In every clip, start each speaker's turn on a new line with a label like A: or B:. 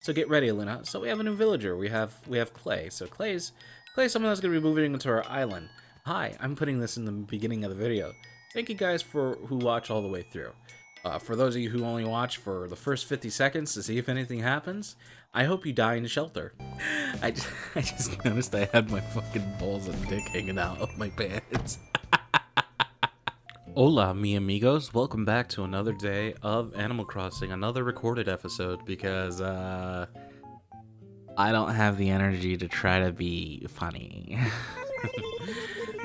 A: So get ready, Luna. So we have a new villager. We have Clay. So Clay's someone that's gonna be moving into our island. Hi, I'm putting this in the beginning of the video. Thank you guys who watch all the way through. For those of you who only watch for the first 50 seconds to see if anything happens, I hope you die in shelter. I just noticed I had my fucking balls and dick hanging out of my pants. Hola, mi amigos. Welcome back to another day of Animal Crossing, another recorded episode, because, I don't have the energy to try to be funny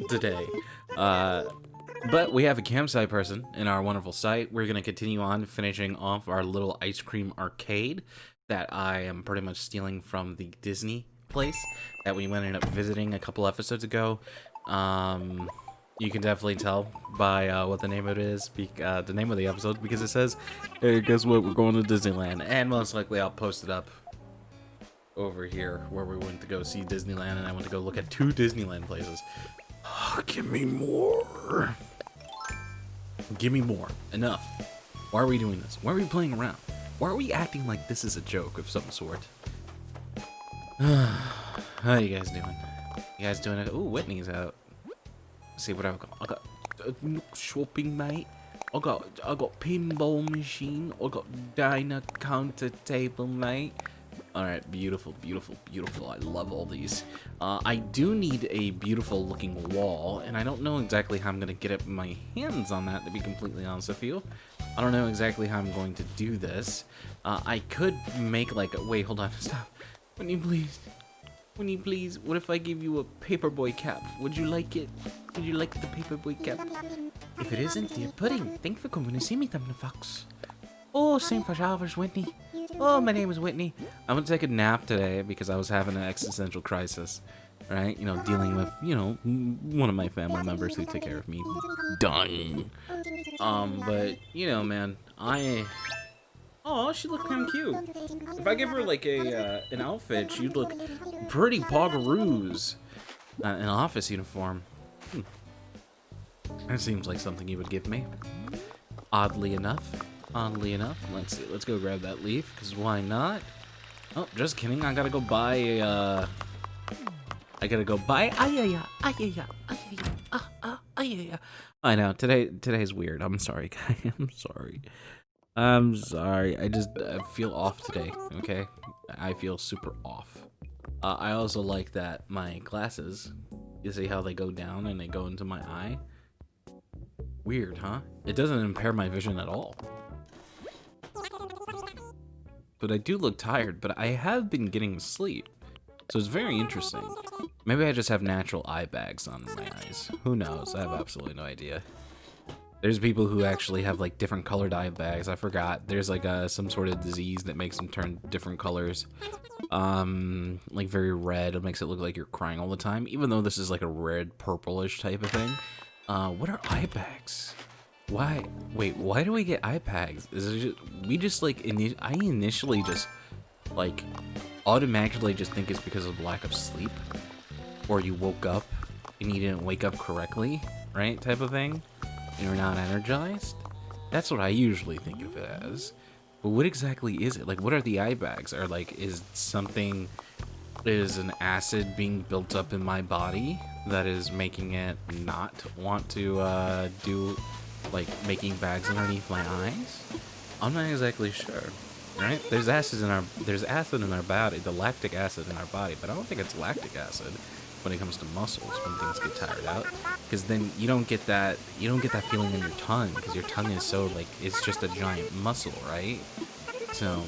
A: today. But we have a campsite person in our wonderful site. We're going to continue on finishing off our little ice cream arcade that I am pretty much stealing from the Disney place that we ended up visiting a couple episodes ago. You can definitely tell by what the name of it is, the name of the episode, because it says, hey, guess what, we're going to Disneyland. And most likely I'll post it up over here where we went to go see Disneyland, and I went to go look at 2 Disneyland places. Oh, give me more. Give me more. Enough. Why are we doing this? Why are we playing around? Why are we acting like this is a joke of some sort? How you guys doing? You guys doing it? Ooh, Whitney's out. Let's see what I've got. I got shopping, mate. I got pinball machine. I got diner counter table, mate. Alright, beautiful, beautiful, beautiful. I love all these. I do need a beautiful looking wall, and I don't know exactly how I'm going to get my hands on that, to be completely honest with you. I don't know exactly how I'm going to do this. I could make like a... Wait, hold on, stop. When you please... When you please, what if I give you a paperboy cap? Would you like it? Would you like the paperboy cap? If it isn't, dear pudding, thanks for coming to see me, Thumbnail Fox. Oh, same for showers, Whitney. Oh, my name is Whitney. I'm gonna take a nap today because I was having an existential crisis. Right? You know, dealing with, you know, one of my family members who took care of me. Done. But, you know, man, oh, she looked kind of cute. If I give her like an outfit, she'd look pretty pogaroos. An office uniform. That seems like something you would give me. Oddly enough. Let's see. Let's go grab that leaf, because why not? Oh, just kidding. I gotta go buy I know. Today's weird. I'm sorry, guys. I'm sorry. I feel off today, okay? I feel super off. I also like that my glasses, you see how they go down and they go into my eye? Weird, huh? It doesn't impair my vision at all. But I do look tired, but I have been getting sleep. So it's very interesting. Maybe I just have natural eye bags on my eyes. Who knows? I have absolutely no idea. There's people who actually have like different colored eye bags. I forgot. There's like some sort of disease that makes them turn different colors. Like very red. It makes it look like you're crying all the time. Even though this is like a red purplish type of thing. What are eye bags? Why? Wait, why do we get eye bags? Is it just, we just like, I initially just like automatically just think it's because of lack of sleep. Or you woke up and you didn't wake up correctly, right? Type of thing. You're not energized? That's what I usually think of it as. But what exactly is it? Like, what are the eye bags? Or like, is an acid being built up in my body that is making it not want to do, like, making bags underneath my eyes? I'm not exactly sure. Right? There's acid in our body, the lactic acid in our body, but I don't think it's lactic acid when it comes to muscles when things get tired out, because then you don't get that feeling in your tongue, because your tongue is so like, it's just a giant muscle, right? So,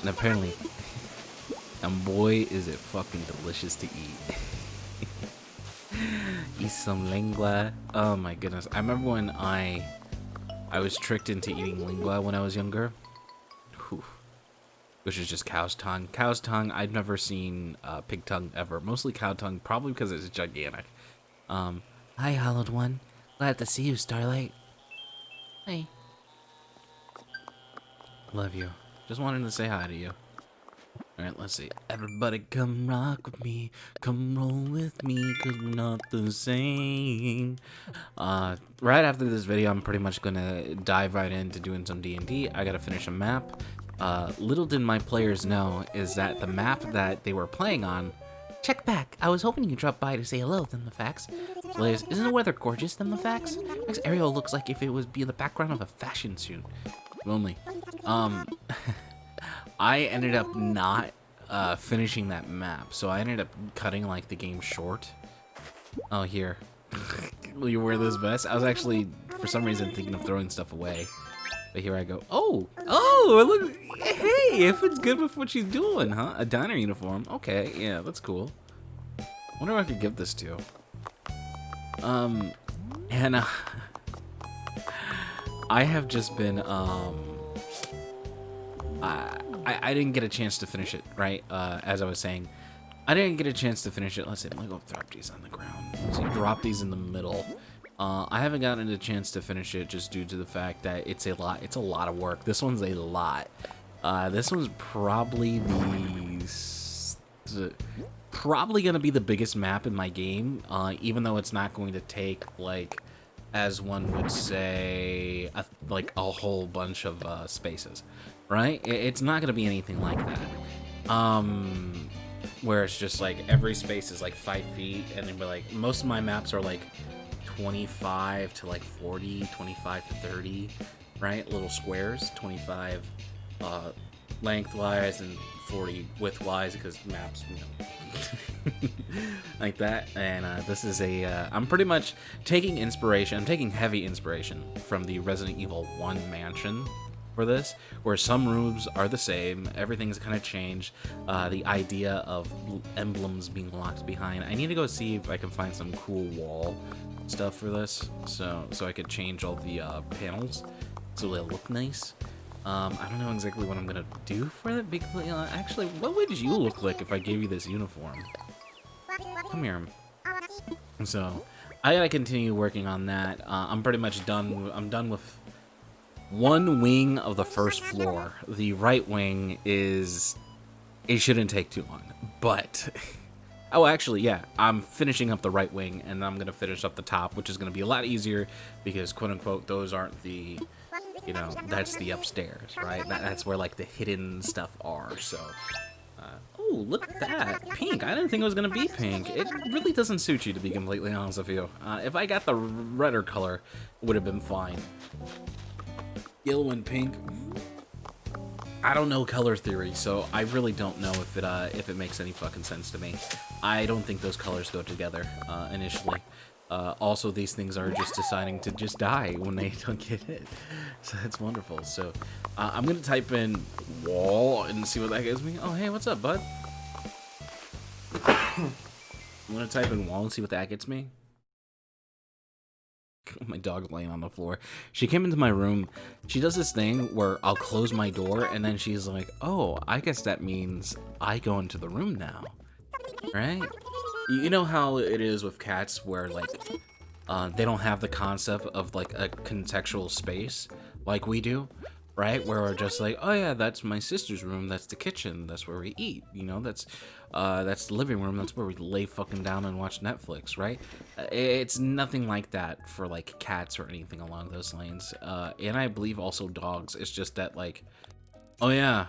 A: and apparently, and boy is it fucking delicious to eat. Eat some lingua. Oh my goodness. I remember when I was tricked into eating lingua when I was younger. Whew. Which is just cow's tongue. Cow's tongue, I've never seen pig tongue ever. Mostly cow tongue, probably because it's gigantic. Hi, Hollowed One. Glad to see you, Starlight. Hey. Love you. Just wanted to say hi to you. Alright, let's see. Everybody come rock with me. Come roll with me, cause we're not the same. Right after this video, I'm pretty much gonna dive right into doing some D&D. I gotta finish a map. Little did my players know is that the map that they were playing on. Check back. I was hoping you'd drop by to say hello, Themifex. Players, isn't the weather gorgeous, Themifex? This area looks like if it would be the background of a fashion shoot. Lonely. I ended up not finishing that map, so I ended up cutting like the game short. Oh, here. Will you wear this vest? I was actually, for some reason, thinking of throwing stuff away. But here I go. Oh, look. Hey, if it's good with what she's doing, huh? A diner uniform. Okay, yeah, that's cool. Wonder who I could give this to. And I have just been I didn't get a chance to finish it, right? As I was saying, I didn't get a chance to finish it. Let's see, let me go drop these on the ground. So you drop these in the middle. I haven't gotten a chance to finish it just due to the fact that it's a lot of work. This one's a lot. This one's probably probably gonna be the biggest map in my game, even though it's not going to take like, as one would say, like a whole bunch of spaces, right? It's not gonna be anything like that. Where it's just like every space is like 5 feet, and then like most of my maps are like 25 to like 40, 25 to 30, right? Little squares, 25 lengthwise and 40 widthwise, because maps, you know, like that. And this is a, I'm pretty much taking inspiration, I'm taking heavy inspiration from the Resident Evil 1 mansion for this, where some rooms are the same, everything's kind of changed. The idea of emblems being locked behind. I need to go see if I can find some cool wall stuff for this, so I could change all the panels so they look nice. I don't know exactly what I'm gonna do for it. Because, actually, what would you look like if I gave you this uniform? Come here. So I gotta continue working on that. I'm pretty much done. I'm done with one wing of the first floor. The right wing is, it shouldn't take too long, but oh, actually, yeah, I'm finishing up the right wing, and I'm gonna finish up the top, which is gonna be a lot easier because, quote unquote, those aren't the, you know, that's the upstairs, right? That's where like the hidden stuff are. So oh, look at that, pink. I didn't think it was gonna be pink. It really doesn't suit you, to be completely honest with you. If I got the redder color, it would have been fine. Yellow and pink. I don't know color theory, so I really don't know if it makes any fucking sense to me. I don't think those colors go together initially. Also, these things are just deciding to just die when they don't get hit, so that's wonderful. So I'm gonna type in wall and see what that gives me. Oh, hey, what's up, bud? I'm gonna type in wall and see what that gets me. My dog laying on the floor. She came into my room. She does this thing where I'll close my door and then she's like, oh, I guess that means I go into the room now, right? You know how it is with cats where like they don't have the concept of like a contextual space like we do, right? Where we're just like, oh yeah, that's my sister's room, that's the kitchen, that's where we eat, you know, that's the living room, that's where we lay fucking down and watch Netflix, right? It's nothing like that for like cats or anything along those lines. And I believe also dogs. It's just that like, oh yeah,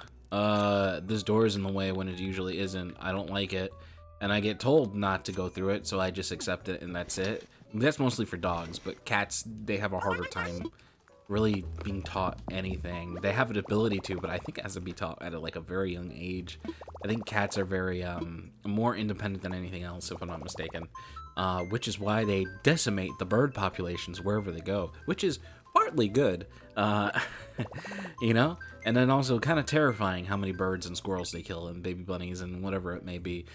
A: this door is in the way when it usually isn't. I don't like it, and I get told not to go through it, so I just accept it and that's it. That's mostly for dogs, but cats, they have a harder time really being taught anything. They have an ability to, but I think it has to be taught at like a very young age. I think cats are very more independent than anything else, if I'm not mistaken, which is why they decimate the bird populations wherever they go, which is partly good, you know, and then also kind of terrifying how many birds and squirrels they kill and baby bunnies and whatever it may be.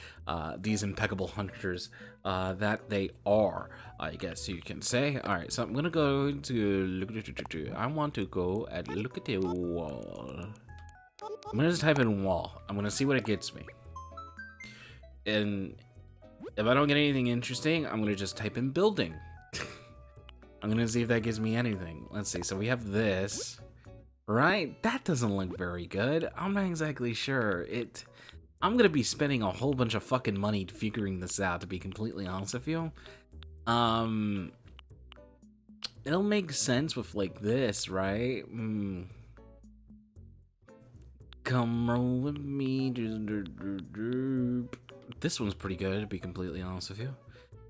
A: These impeccable hunters that they are, I guess you can say. All right, so I'm gonna go to look at. I want to go and look at the wall. I'm gonna just type in wall. I'm gonna see what it gets me, and if I don't get anything interesting, I'm gonna just type in building. I'm gonna see if that gives me anything. Let's see. So we have this, right? That doesn't look very good. I'm not exactly sure. I'm gonna be spending a whole bunch of fucking money figuring this out, to be completely honest with you. It'll make sense with like this, right? Come roll with me. This one's pretty good, to be completely honest with you.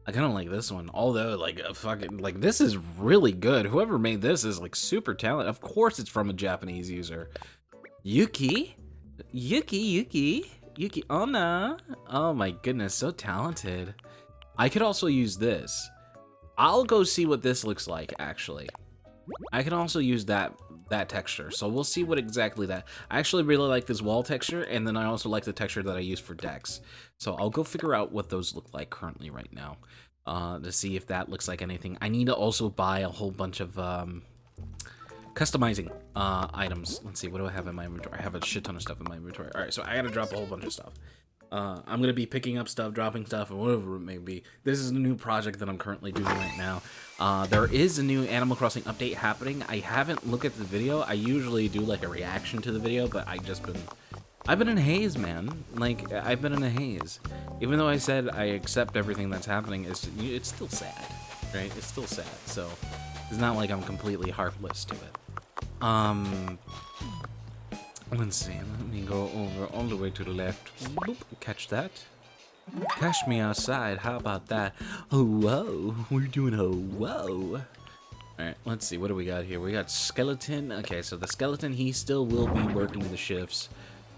A: I kind of like this one, although like fucking like this is really good. Whoever made this is like super talented. Of course, it's from a Japanese user. Yuki, Yuki. Oh no! Oh my goodness, so talented. I could also use this. I'll go see what this looks like. Actually, I can also use that texture. So we'll see what exactly that. I actually really like this wall texture, and then I also like the texture that I use for decks. So I'll go figure out what those look like currently right now, to see if that looks like anything. I need to also buy a whole bunch of customizing items. Let's see, what do I have in my inventory? I have a shit ton of stuff in my inventory. All right, so I gotta drop a whole bunch of stuff. I'm gonna be picking up stuff, dropping stuff, or whatever it may be. This is a new project that I'm currently doing right now. There is a new Animal Crossing update happening. I haven't looked at the video. I usually do like a reaction to the video, but I've been in a haze, man. Like, I've been in a haze. Even though I said I accept everything that's happening, it's still sad, right? It's still sad, so it's not like I'm completely heartless to it. Let's see, let me go over all the way to the left. Boop, catch that. Cash me outside, how about that? Oh, whoa, we're doing a whoa. Alright, let's see, what do we got here? We got Skeleton. Okay, so the Skeleton, he still will be working the shifts,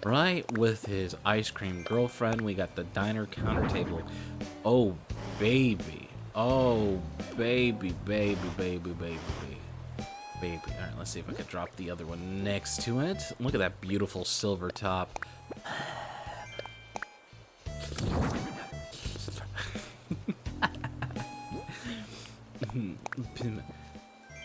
A: right, with his ice cream girlfriend. We got the diner counter table. Oh, baby. Oh, baby. Baby. Alright, let's see if I can drop the other one next to it. Look at that beautiful silver top.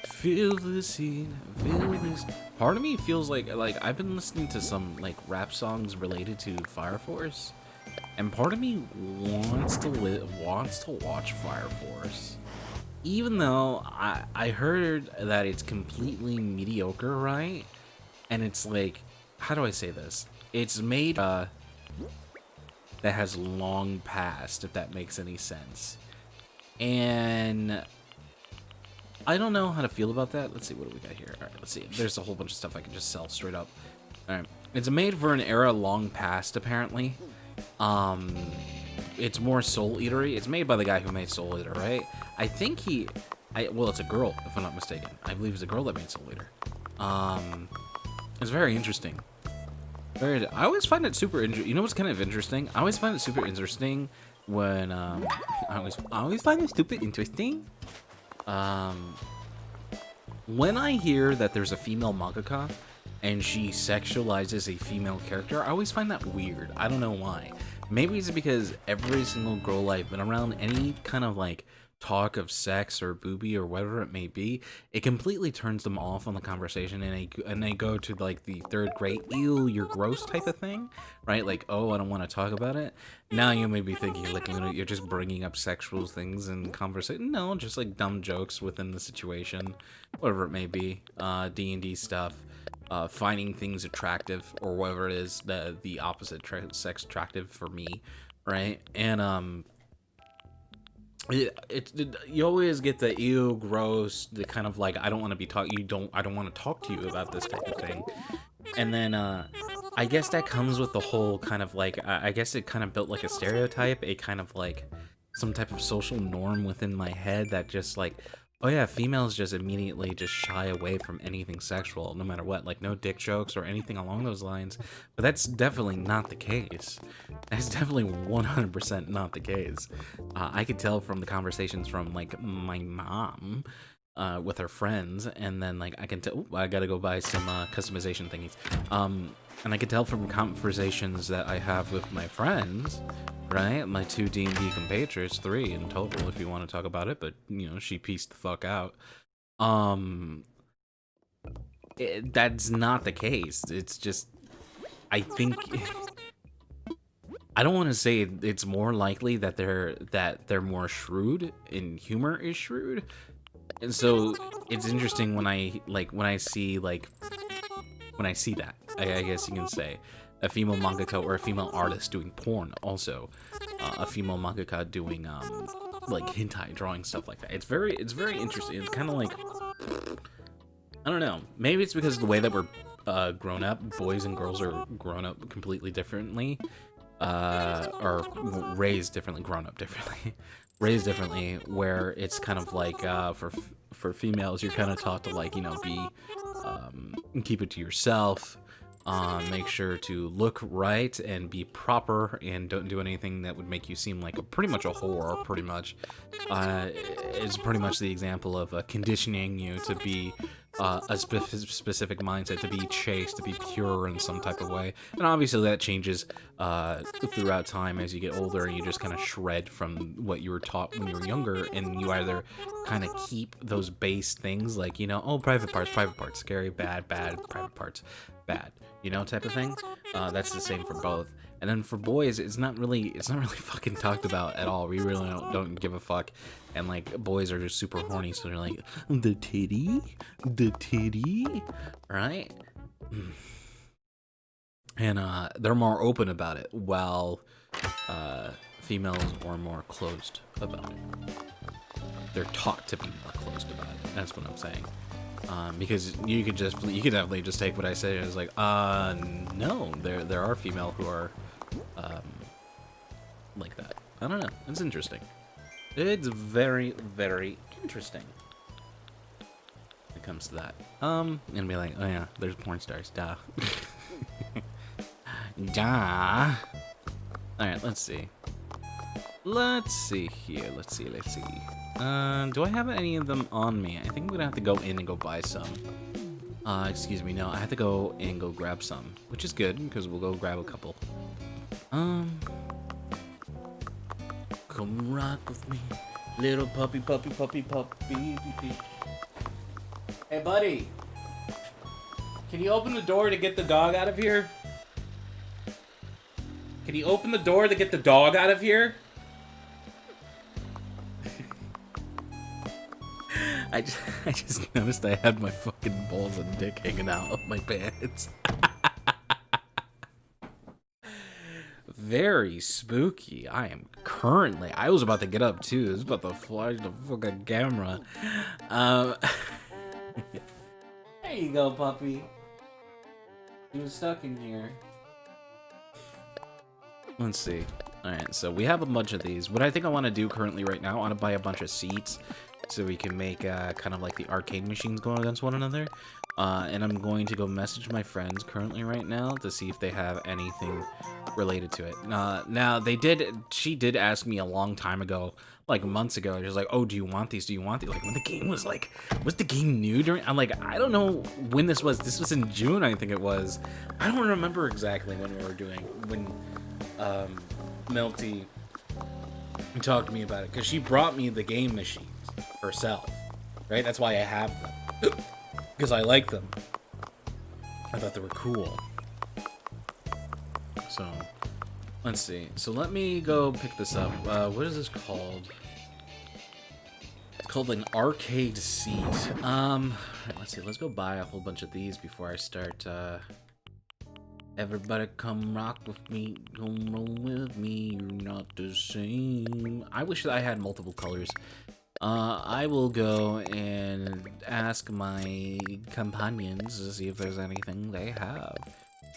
A: Feel the scene, feel this. Part of me feels like I've been listening to some like rap songs related to Fire Force, and part of me wants to watch Fire Force. Even though I heard that it's completely mediocre, right? And it's like, how do I say this? It's made that has long passed, if that makes any sense. And I don't know how to feel about that. Let's see, what do we got here? All right, let's see. There's a whole bunch of stuff I can just sell straight up. All right, it's made for an era long past, apparently. It's more Soul Eatery. It's made by the guy who made Soul Eater, right? I think well, it's a girl, if I'm not mistaken. I believe it's a girl that made Soul Eater. It's very interesting. I always find it super interesting. You know what's kind of interesting? I always find it super interesting when, I always find it super interesting. When I hear that there's a female mangaka and she sexualizes a female character, I always find that weird. I don't know why. Maybe it's because every single girl I've been around, any kind of like talk of sex or booby or whatever it may be, it completely turns them off on the conversation, and they go to like the third grade, ew, you're gross type of thing, right? Like, oh, I don't want to talk about it. Now you may be thinking like, Luna, you're just bringing up sexual things in conversation. No, just like dumb jokes within the situation, whatever it may be. D&D stuff. Finding things attractive, or whatever it is, the opposite sex attractive for me, right? And you always get the ew, gross, the kind of like, I don't want to be I don't want to talk to you about this type of thing. And then I guess that comes with the whole kind of like, I guess it kind of built like a stereotype, a kind of like some type of social norm within my head that just like, oh yeah, females just immediately just shy away from anything sexual, no matter what, like no dick jokes or anything along those lines. But that's definitely not the case. That's definitely 100% not the case. I could tell from the conversations from like my mom with her friends, and then like I can tell, I gotta go buy some customization thingies. And I can tell from conversations that I have with my friends, right? My 2 D&D compatriots, 3 in total if you want to talk about it, but you know, she pieced the fuck out. That's not the case. It's just, I think, I don't want to say it's more likely that they're more shrewd, and humor is shrewd. And so it's interesting when I see that, I guess you can say, a female mangaka or a female artist doing porn, also a female mangaka doing like hentai, drawing stuff like that. It's very interesting. It's kind of like, I don't know, maybe it's because of the way that we're grown up. Boys and girls are grown up completely differently, or raised differently, grown up differently, raised differently. Where it's kind of like for females, you're kind of taught to like be keep it to yourself. Make sure to look right and be proper, and don't do anything that would make you seem like pretty much a whore. Pretty much, it's pretty much the example of conditioning you to be a specific mindset, to be chaste, to be pure in some type of way. And obviously that changes throughout time as you get older, and you just kind of shred from what you were taught when you were younger, and you either kind of keep those base things like, oh, private parts, scary, bad, private parts, bad, type of thing. That's the same for both. And then for boys, it's not really fucking talked about at all. We really don't give a fuck. And like, boys are just super horny, so they're like, the titty, right? And they're more open about it, while females are more closed about it. They're taught to be more closed about it. That's what I'm saying. Because you could definitely just take what I say as like, no, there are female who are like that. I don't know. It's interesting. It's very, very interesting when it comes to that. And be like, oh yeah, there's porn stars, duh. Duh. Alright, let's see. Let's see here. Let's see. Do I have any of them on me? I think I'm gonna have to go in and go buy some. Excuse me, no, I have to go and go grab some, which is good, because we'll go grab a couple. Come rock with me, little puppy. Hey, buddy. Can you open the door to get the dog out of here? Can you open the door to get the dog out of here? I just noticed I had my fucking balls and dick hanging out of my pants. Very spooky. I was about to get up too. I was about to flash the fucking camera. There you go, puppy. You was stuck in here. Let's see. Alright, so we have a bunch of these. What I think I want to do currently right now, I want to buy a bunch of seats so we can make kind of like the arcade machines going against one another. And I'm going to go message my friends currently right now to see if they have anything related to it. Now, she did ask me a long time ago, like months ago, she was like, oh, do you want these? Like, when the game was like, was the game new during? I'm like, I don't know when this was. This was in June, I think it was. I don't remember exactly when Melty talked to me about it, because she brought me the game machines herself, right? That's why I have them, because I like them. I thought they were cool. So, let's see. So let me go pick this up. What is this called? It's called an arcade seat. Right, let's see. Let's go buy a whole bunch of these before I start. Everybody come rock with me, come roll with me, you're not the same. I wish that I had multiple colors. I will go and ask my companions to see if there's anything they have.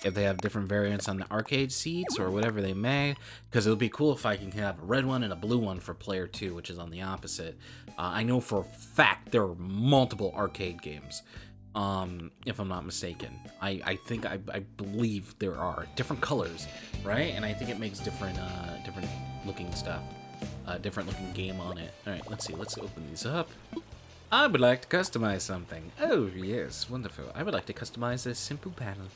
A: If they have different variants on the arcade seats or whatever they may, because it would be cool if I can have a red one and a blue one for player 2, which is on the opposite. I know for a fact there are multiple arcade games. If I'm not mistaken. I believe there are different colors, right? And I think it makes different looking stuff. Different looking game on it. Alright, let's see. Let's open these up. I would like to customize something. Oh, yes. Wonderful. I would like to customize this simple panel.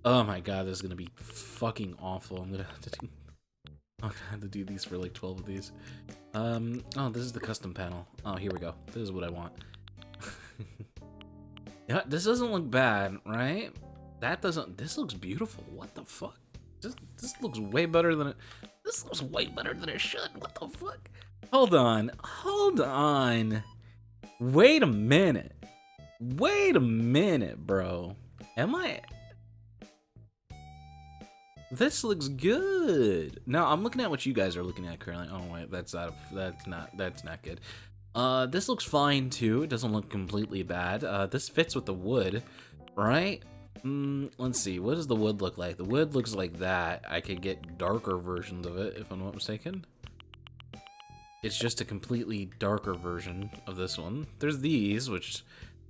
A: Oh my god, this is gonna be fucking awful. I'm gonna have to do these for like 12 of these. Oh, this is the custom panel. Oh, here we go. This is what I want. Yeah, this doesn't look bad, right? This looks beautiful. What the fuck? This looks way better than it. This looks way better than it should. What the fuck? Hold on. Wait a minute, bro. This looks good. Now I'm looking at what you guys are looking at currently. Oh wait, that's not good. This looks fine too. It doesn't look completely bad. This fits with the wood, right? Let's see. What does the wood look like? The wood looks like that. I could get darker versions of it, if I'm not mistaken. It's just a completely darker version of this one. There's these, which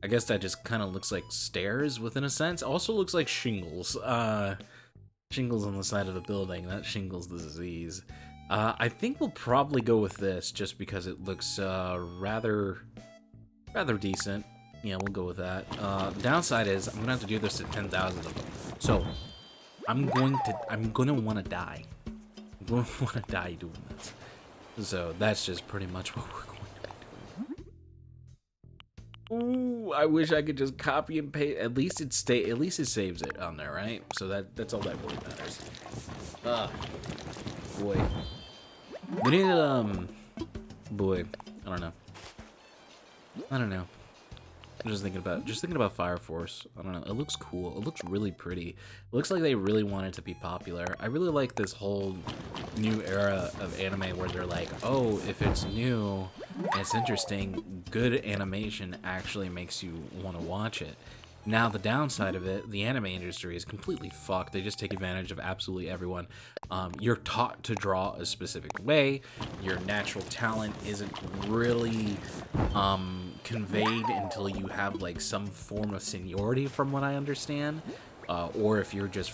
A: I guess that just kind of looks like stairs within a sense. Also looks like shingles. Shingles on the side of the building. That shingles the disease. I think we'll probably go with this just because it looks rather decent. Yeah, we'll go with that. The downside is I'm gonna have to do this to 10,000 of them. So I'm gonna want to die. I'm gonna want to die doing this. So that's just pretty much what we're going to be doing. Ooh, I wish I could just copy and paste. At least it saves it on there, right? So that's all that really matters. Boy. We need boy, I don't know. I'm just thinking about Fire Force. I don't know. It looks cool. It looks really pretty. It looks like they really want it to be popular. I really like this whole new era of anime where they're like, oh, if it's new and it's interesting, good animation actually makes you want to watch it. Now, the downside of it, the anime industry is completely fucked. They just take advantage of absolutely everyone. You're taught to draw a specific way. Your natural talent isn't really conveyed until you have like some form of seniority, from what I understand. Or if you're just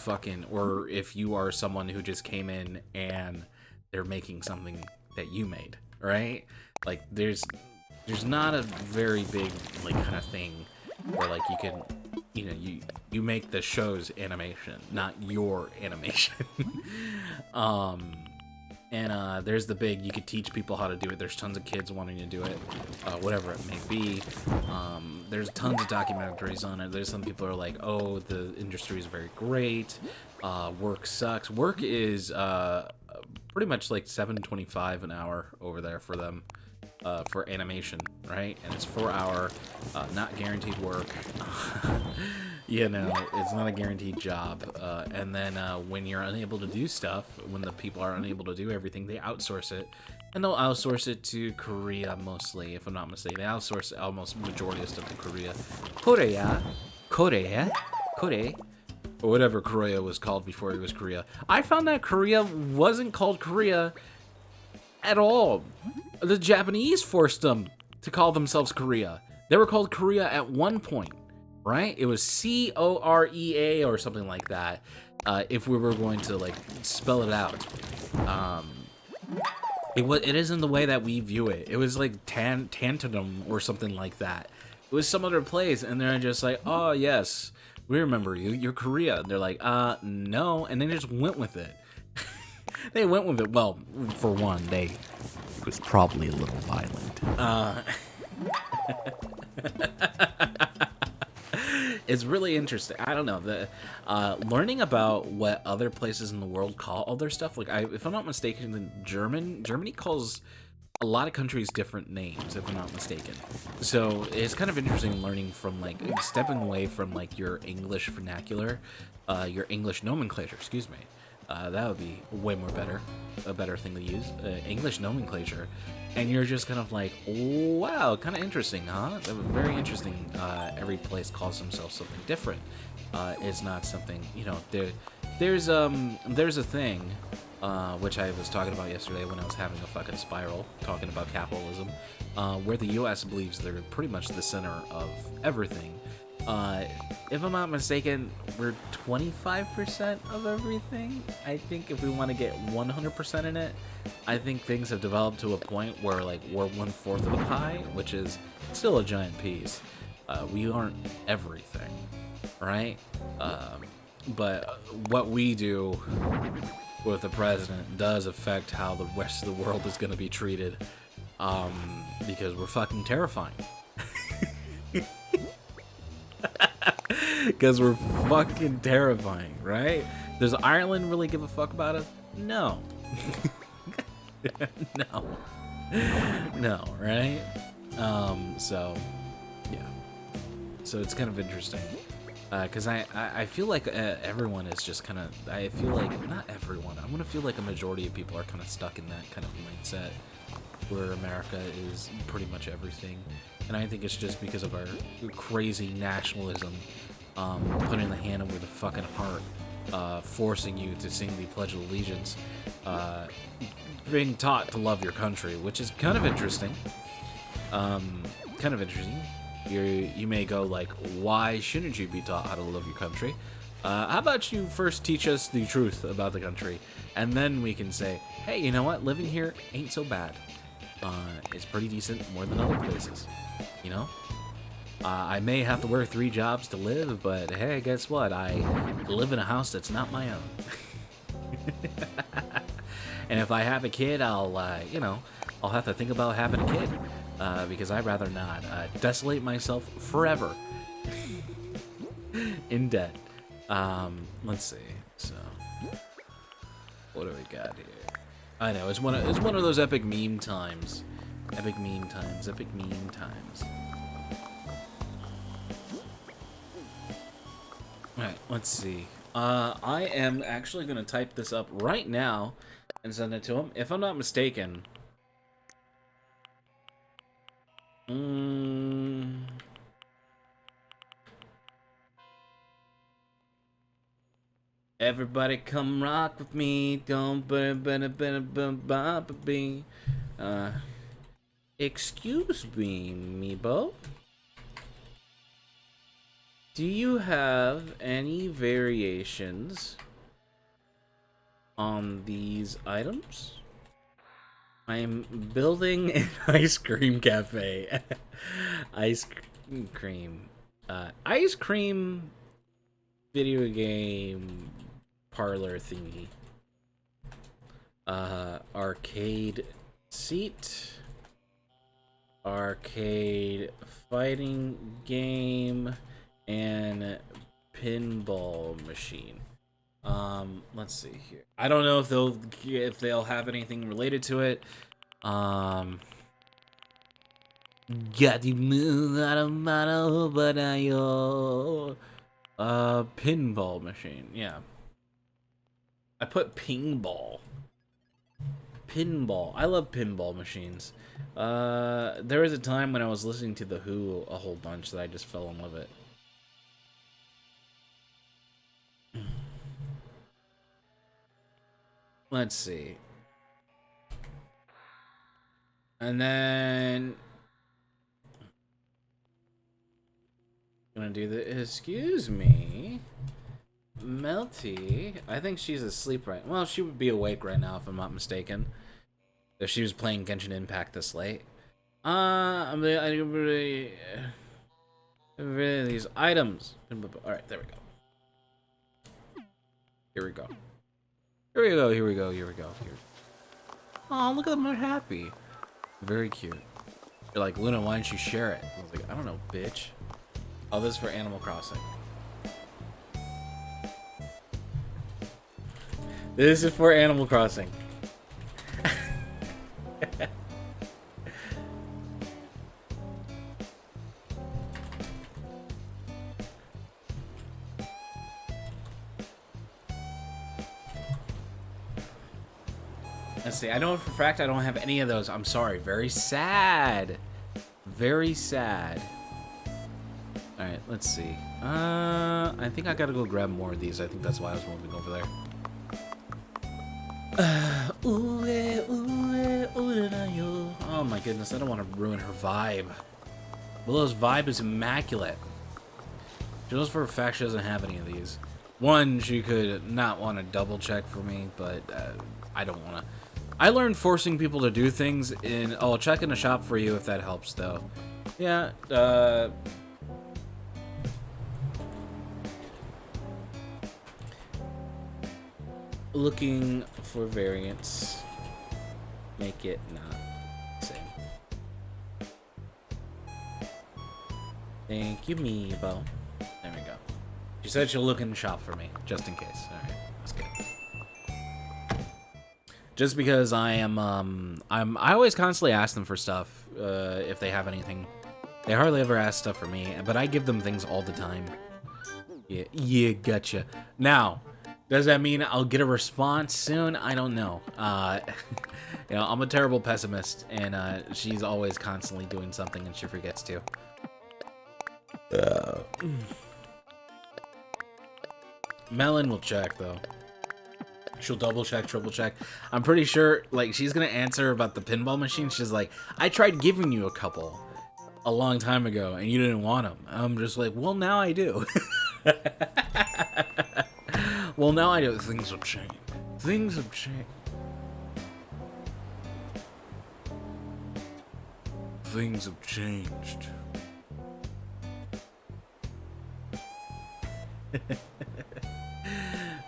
A: or if you are someone who just came in and they're making something that you made, right? Like there's not a very big like kind of thing where like you can, you make the show's animation, not your animation. There's the big, you could teach people how to do it. There's tons of kids wanting to do it, whatever it may be. There's tons of documentaries on it. There's some people who are like, oh, the industry is very great. Work sucks. Work is pretty much like $7.25 an hour over there for them. For animation, right? And it's 4 hour, not guaranteed work. It's not a guaranteed job. And then when you're unable to do stuff, when the people are unable to do everything, they outsource it. And they'll outsource it to Korea mostly, if I'm not mistaken. They outsource almost majority of stuff to Korea. Korea, or whatever Korea was called before it was Korea. I found that Korea wasn't called Korea at all. The Japanese forced them to call themselves Korea. They were called Korea at one point, right? It was Korea or something like that. If we were going to like spell it out, it isn't the way that we view it. It was like Tantanum or something like that. It was some other place, and they're just like, oh yes, we remember you. You're Korea. And they're like, no, and they just went with it. They went with it. Well, for one, it was probably a little violent. It's really interesting. I don't know. Learning about what other places in the world call all their stuff. Like, if I'm not mistaken, Germany calls a lot of countries different names, if I'm not mistaken. So it's kind of interesting learning from, like, stepping away from, like, your English vernacular, your English nomenclature, excuse me. That would be way more a better thing to use, English nomenclature. And you're just kind of like, oh, wow, kind of interesting, huh? Very interesting. Every place calls themselves something different. It's not something, there's a thing, which I was talking about yesterday when I was having a fucking spiral, talking about capitalism, where the U.S. believes they're pretty much the center of everything. If I'm not mistaken, we're 25% of everything. I think if we want to get 100% in it, I think things have developed to a point where, like, we're 1/4 of the pie, which is still a giant piece. We aren't everything, right? But what we do with the president does affect how the rest of the world is going to be treated, because we're fucking terrifying. Because we're fucking terrifying, right? Does Ireland really give a fuck about us? No. No, right? So, yeah. So it's kind of interesting. Because I feel like everyone is just kind of... I feel like... Not everyone. I want to feel like a majority of people are kind of stuck in that kind of mindset where America is pretty much everything. And I think it's just because of our crazy nationalism putting the hand over the fucking heart, forcing you to sing the Pledge of Allegiance, being taught to love your country, which is kind of interesting. Kind of interesting. You may go like, why shouldn't you be taught how to love your country? How about you first teach us the truth about the country, and then we can say, hey, you know what? Living here ain't so bad. It's pretty decent, more than other places. You know? I may have to work 3 jobs to live, but hey, guess what? I live in a house that's not my own. And if I have a kid, I'll, you know, I'll have to think about having a kid. Because I'd rather not desolate myself forever in debt. Let's see. So, what do we got here? I know it's one of those epic meme times. Epic meme times. Epic meme times. All right. Let's see. I am actually gonna type this up right now and send it to him. If I'm not mistaken. Everybody come rock with me. Don't excuse me, Meebo. Do you have any variations on these items? I'm building an ice cream cafe. Ice cream. Ice cream video game parlor thingy. Arcade seat. Arcade fighting game. And pinball machine. Let's see here. I don't know if they'll have anything related to it. Got the move out of my but pinball machine. Yeah. I put pinball. Pinball. I love pinball machines. There was a time when I was listening to The Who a whole bunch that I just fell in love with it. Let's see. And then gonna do the excuse me. Melty. I think she's asleep right. Well, she would be awake right now if I'm not mistaken. If she was playing Genshin Impact this late. Really these items. Alright, there we go. Here we go. Here we go, here we go, here we go. Here. Oh, look at them, they're happy. Very cute. You're like, Luna, why didn't you share it? I was like, I don't know, bitch. Oh, this is for Animal Crossing. This is for Animal Crossing. Let's see. I know for a fact I don't have any of those. I'm sorry. Very sad. Very sad. Alright, let's see. I think I gotta go grab more of these. I think that's why I was moving over there. Oh my goodness, I don't want to ruin her vibe. Willow's vibe is immaculate. She knows for a fact she doesn't have any of these. One, she could not want to double check for me, but I don't want to. I learned forcing people to do things in... Oh, I'll check in a shop for you if that helps, though. Yeah, looking for variants. Make it not same. Thank you, Meebo. There we go. She said she'll look in the shop for me, just in case. Alright, that's good. Just because I am, I always constantly ask them for stuff, if they have anything. They hardly ever ask stuff for me, but I give them things all the time. Yeah, gotcha. Now, does that mean I'll get a response soon? I don't know. You know, I'm a terrible pessimist, and she's always constantly doing something and she forgets to. Melon will check, though. She'll double check, triple check. I'm pretty sure, like, she's gonna answer about the pinball machine. She's like, I tried giving you a couple a long time ago, and you didn't want them. I'm just like, well, now I do. Well, now I do. Things have changed. Things have changed. Things have changed.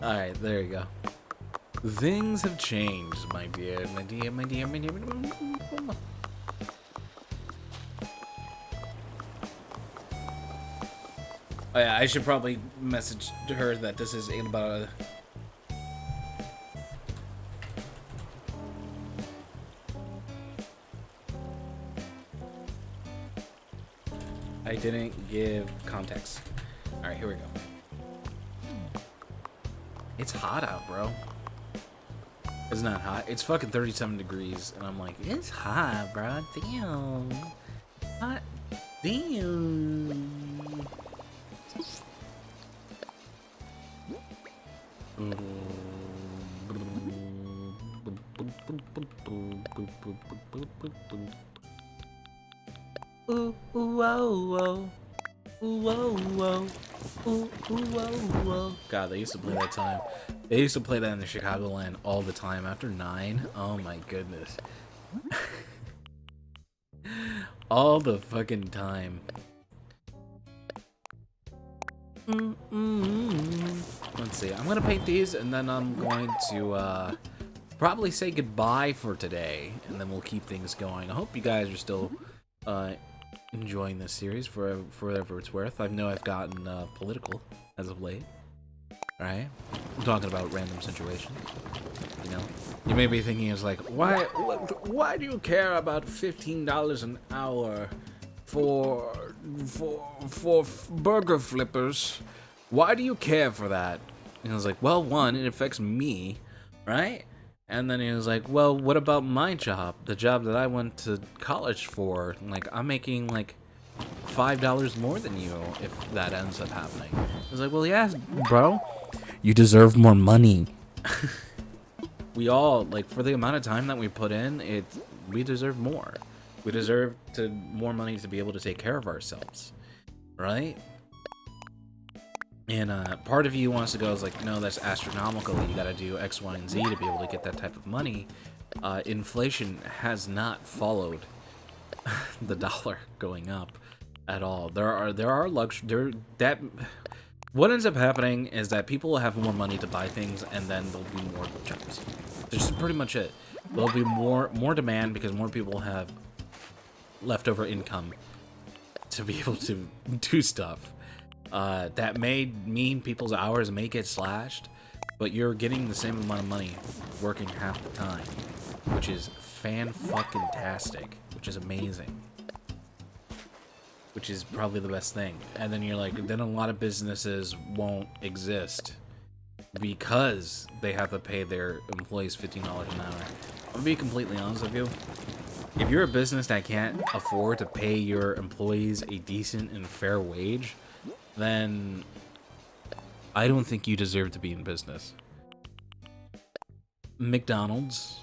A: Alright, there you go. Things have changed, my dear, my dear, my dear, my dear. Oh yeah, I should probably message to her that this is in about I didn't give context. Alright, here we go. It's hot out, bro. It's not hot. It's fucking 37 degrees. And I'm like, it's hot, bro. Damn. Hot. Damn. Ooh, ooh, whoa, whoa. Ooh, whoa, whoa. Ooh, ooh, whoa, whoa. God, they used to play that time. They used to play that in the Chicagoland all the time. After 9, oh my goodness. All the fucking time. Let's see. I'm gonna paint these, and then I'm going to probably say goodbye for today, and then we'll keep things going. I hope you guys are still enjoying this series for whatever it's worth. I know I've gotten political as of late. Alright? I'm talking about random situations. You know? You may be thinking, it's like, why do you care about $15 an hour for burger flippers? Why do you care for that? And I was like, well, one, it affects me, right? And then he was like, well, what about my job? The job that I went to college for. Like, I'm making, like, $5 more than you if that ends up happening. I was like, well, yeah, bro. You deserve more money. We all, like, for the amount of time that we put in, we deserve more. We deserve more money to be able to take care of ourselves. Right? And part of you wants to go is like, no, that's astronomical. You got to do X, Y, and Z to be able to get that type of money. Inflation has not followed the dollar going up at all. What ends up happening is that people will have more money to buy things, and then there'll be more jobs. That's just pretty much it. There'll be more demand because more people have leftover income to be able to do stuff. That may mean people's hours may get slashed, but you're getting the same amount of money working half the time, which is fan-fucking-tastic, which is amazing, which is probably the best thing. And then you're like, then a lot of businesses won't exist because they have to pay their employees $15 an hour. I'm gonna be completely honest with you. If you're a business that can't afford to pay your employees a decent and fair wage, then I don't think you deserve to be in business. McDonald's,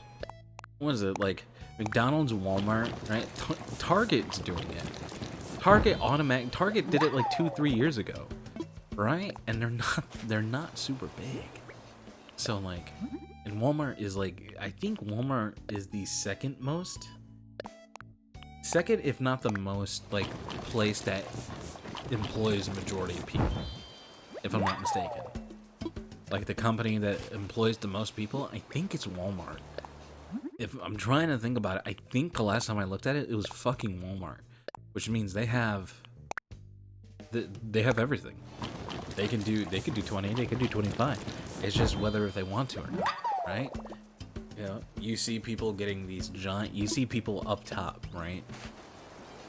A: what is it, like McDonald's, Walmart, right? Target's doing it. Target did it like 2-3 years ago, right? And they're not super big. So like, and Walmart is like, I think Walmart is the second if not the most, like, place that employs a majority of people, if I'm not mistaken. Like, the company that employs the most people, I think it's Walmart. If I'm trying to think about it, I think the last time I looked at it, it was fucking Walmart, which means they have everything. They can do 20, they can do 25. It's just whether if they want to or not, right? You know, you see people getting these giant, you see people up top, right?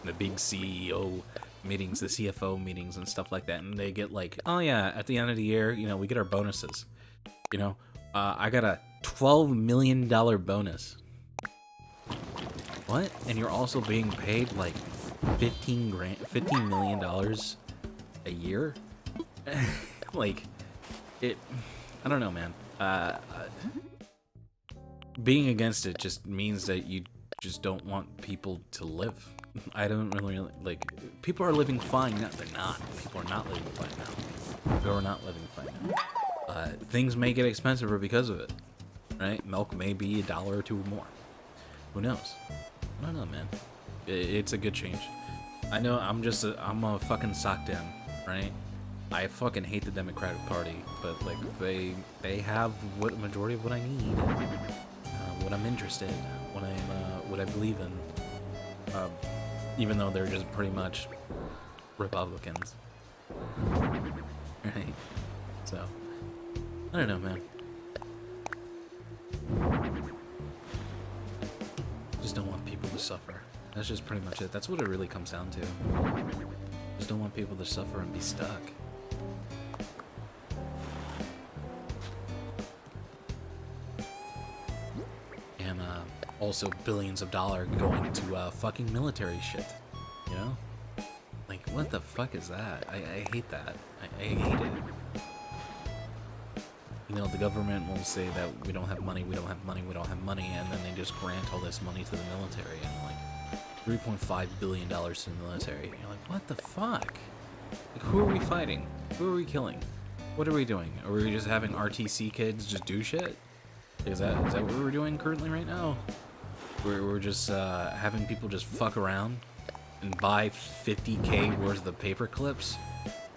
A: The big CEO meetings, the CFO meetings and stuff like that, and they get like, oh yeah, at the end of the year, you know, we get our bonuses. You know, I got a $12 million bonus. What? And you're also being paid like $15 million a year? Like, I don't know, man. Being against it just means that you just don't want people to live. I don't really, like, people are living fine now. They're not. People are not living fine now. People are not living fine now. Things may get expensive because of it, right? Milk may be $1 or $2 more. Who knows? I don't know, man. It's a good change. I know I'm a fucking sock den, right? I fucking hate the Democratic Party, but like they have what majority of what I need, what I'm interested, what I believe in. Even though they're just pretty much Republicans, right? So I don't know, man. Just don't want people to suffer. That's just pretty much it. That's what it really comes down to. Just don't want people to suffer and be stuck. And also billions of dollars going to fucking military shit. You know? Like, what the fuck is that? I hate that. I hate it. You know, the government will say that we don't have money, we don't have money, we don't have money, and then they just grant all this money to the military, and like $3.5 billion to the military. You're like, what the fuck? Like, who are we fighting? Who are we killing? What are we doing? Are we just having RTC kids just do shit? Is that what we're doing currently right now? We're just having people just fuck around and buy 50K worth of paper clips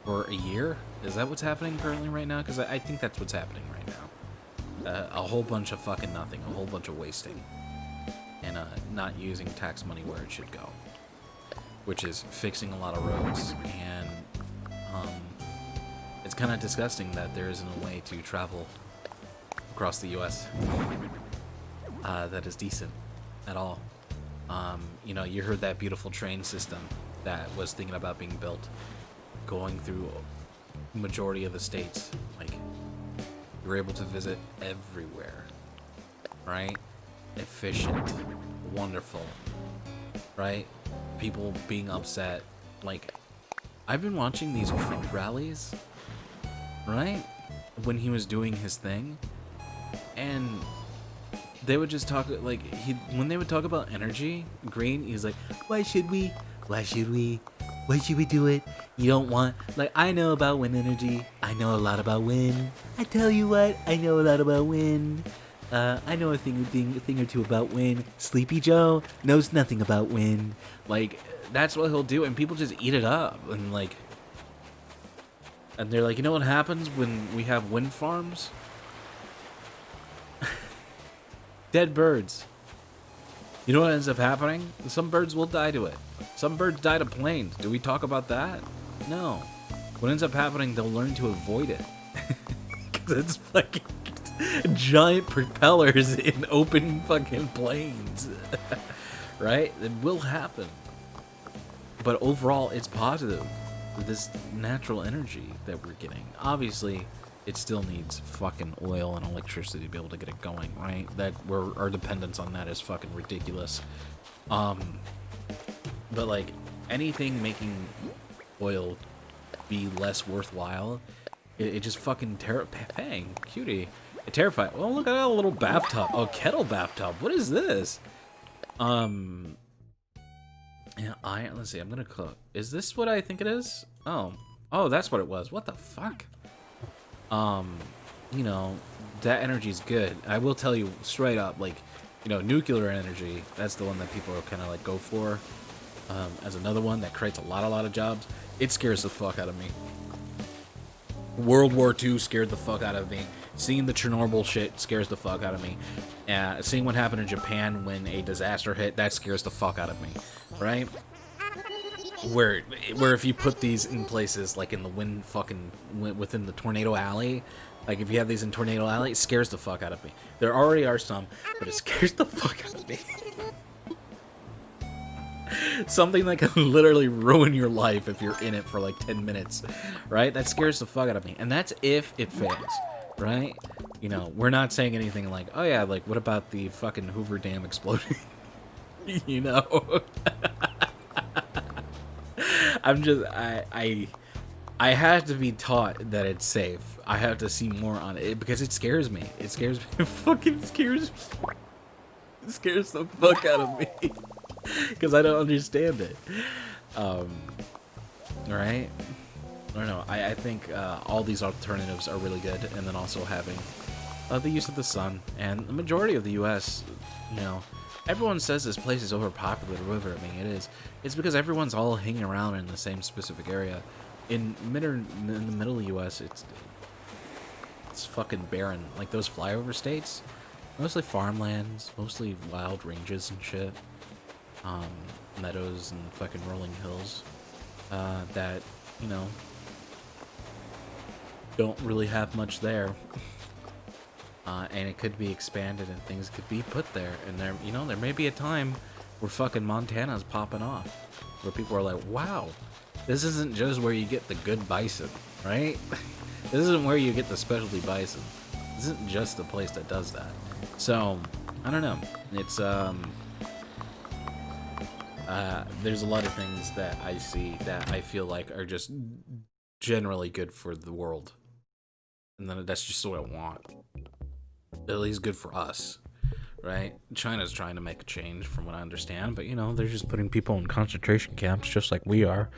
A: for a year? Is that what's happening currently right now? Because I think that's what's happening right now. A whole bunch of fucking nothing, a whole bunch of wasting, and not using tax money where it should go, which is fixing a lot of roads. And it's kind of disgusting that there isn't a way to travel across the U.S. That is decent at all. You know, you heard that beautiful train system that was thinking about being built, going through majority of the states. Like, you're able to visit everywhere, right? Efficient, wonderful, right? People being upset. Like, I've been watching these Trump rallies, right? When he was doing his thing, and they would just talk, like, when they would talk about energy, green, he's like, why should we do it? You don't want, like, I know about wind energy. I know a lot about wind. I tell you what, I know a lot about wind. I know a thing or two about wind. Sleepy Joe knows nothing about wind. Like, that's what he'll do, and people just eat it up, and like, and they're like, you know what happens when we have wind farms? Dead birds. You know what ends up happening? Some birds will die to it. Some birds die to planes. Do we talk about that? No. What ends up happening, they'll learn to avoid it. Because it's fucking giant propellers in open fucking planes. Right? It will happen. But overall, it's positive. This natural energy that we're getting. Obviously, it still needs fucking oil and electricity to be able to get it going, right? Our dependence on that is fucking ridiculous. But like, anything making oil be less worthwhile, it just fucking pang, cutie. It terrified. Oh, look at that little bathtub. Oh, kettle bathtub. What is this? Yeah, let's see. I'm gonna cook. Is this what I think it is? Oh, that's what it was. What the fuck? You know, that energy's good. I will tell you straight up, like, you know, nuclear energy, that's the one that people are kind of like go for, as another one that creates a lot of jobs. It scares the fuck out of me. World War II scared the fuck out of me. Seeing the Chernobyl shit scares the fuck out of me. Seeing what happened in Japan when a disaster hit, that scares the fuck out of me, right? Where if you put these in places like in the within the tornado alley, like if you have these in tornado alley, it scares the fuck out of me. There already are some, but it scares the fuck out of me. Something that can literally ruin your life if you're in it for like 10 minutes, right? That scares the fuck out of me. And that's if it fails, right? You know, we're not saying anything like, oh yeah, like what about the fucking Hoover Dam exploding? You know? I'm just, I have to be taught that it's safe. I have to see more on it because it scares me. It scares me. It fucking scares me. It scares the fuck out of me because I don't understand it. Right? I don't know. I think all these alternatives are really good, and then also having the use of the sun and the majority of the U.S. You know, everyone says this place is overpopulated or whatever. I mean, it is. It's because everyone's all hanging around in the same specific area. In the middle of the U.S., it's fucking barren. Like those flyover states, mostly farmlands, mostly wild ranges and shit, meadows and fucking rolling hills that you know don't really have much there. And it could be expanded and things could be put there. And there, you know, there may be a time where fucking Montana's popping off, where people are like, wow, this isn't just where you get the good bison, right? This isn't where you get the specialty bison. This isn't just the place that does that. So, I don't know. It's, there's a lot of things that I see that I feel like are just generally good for the world. And then that's just what I want. At least good for us, right? China's trying to make a change from what I understand, but you know, they're just putting people in concentration camps just like we are.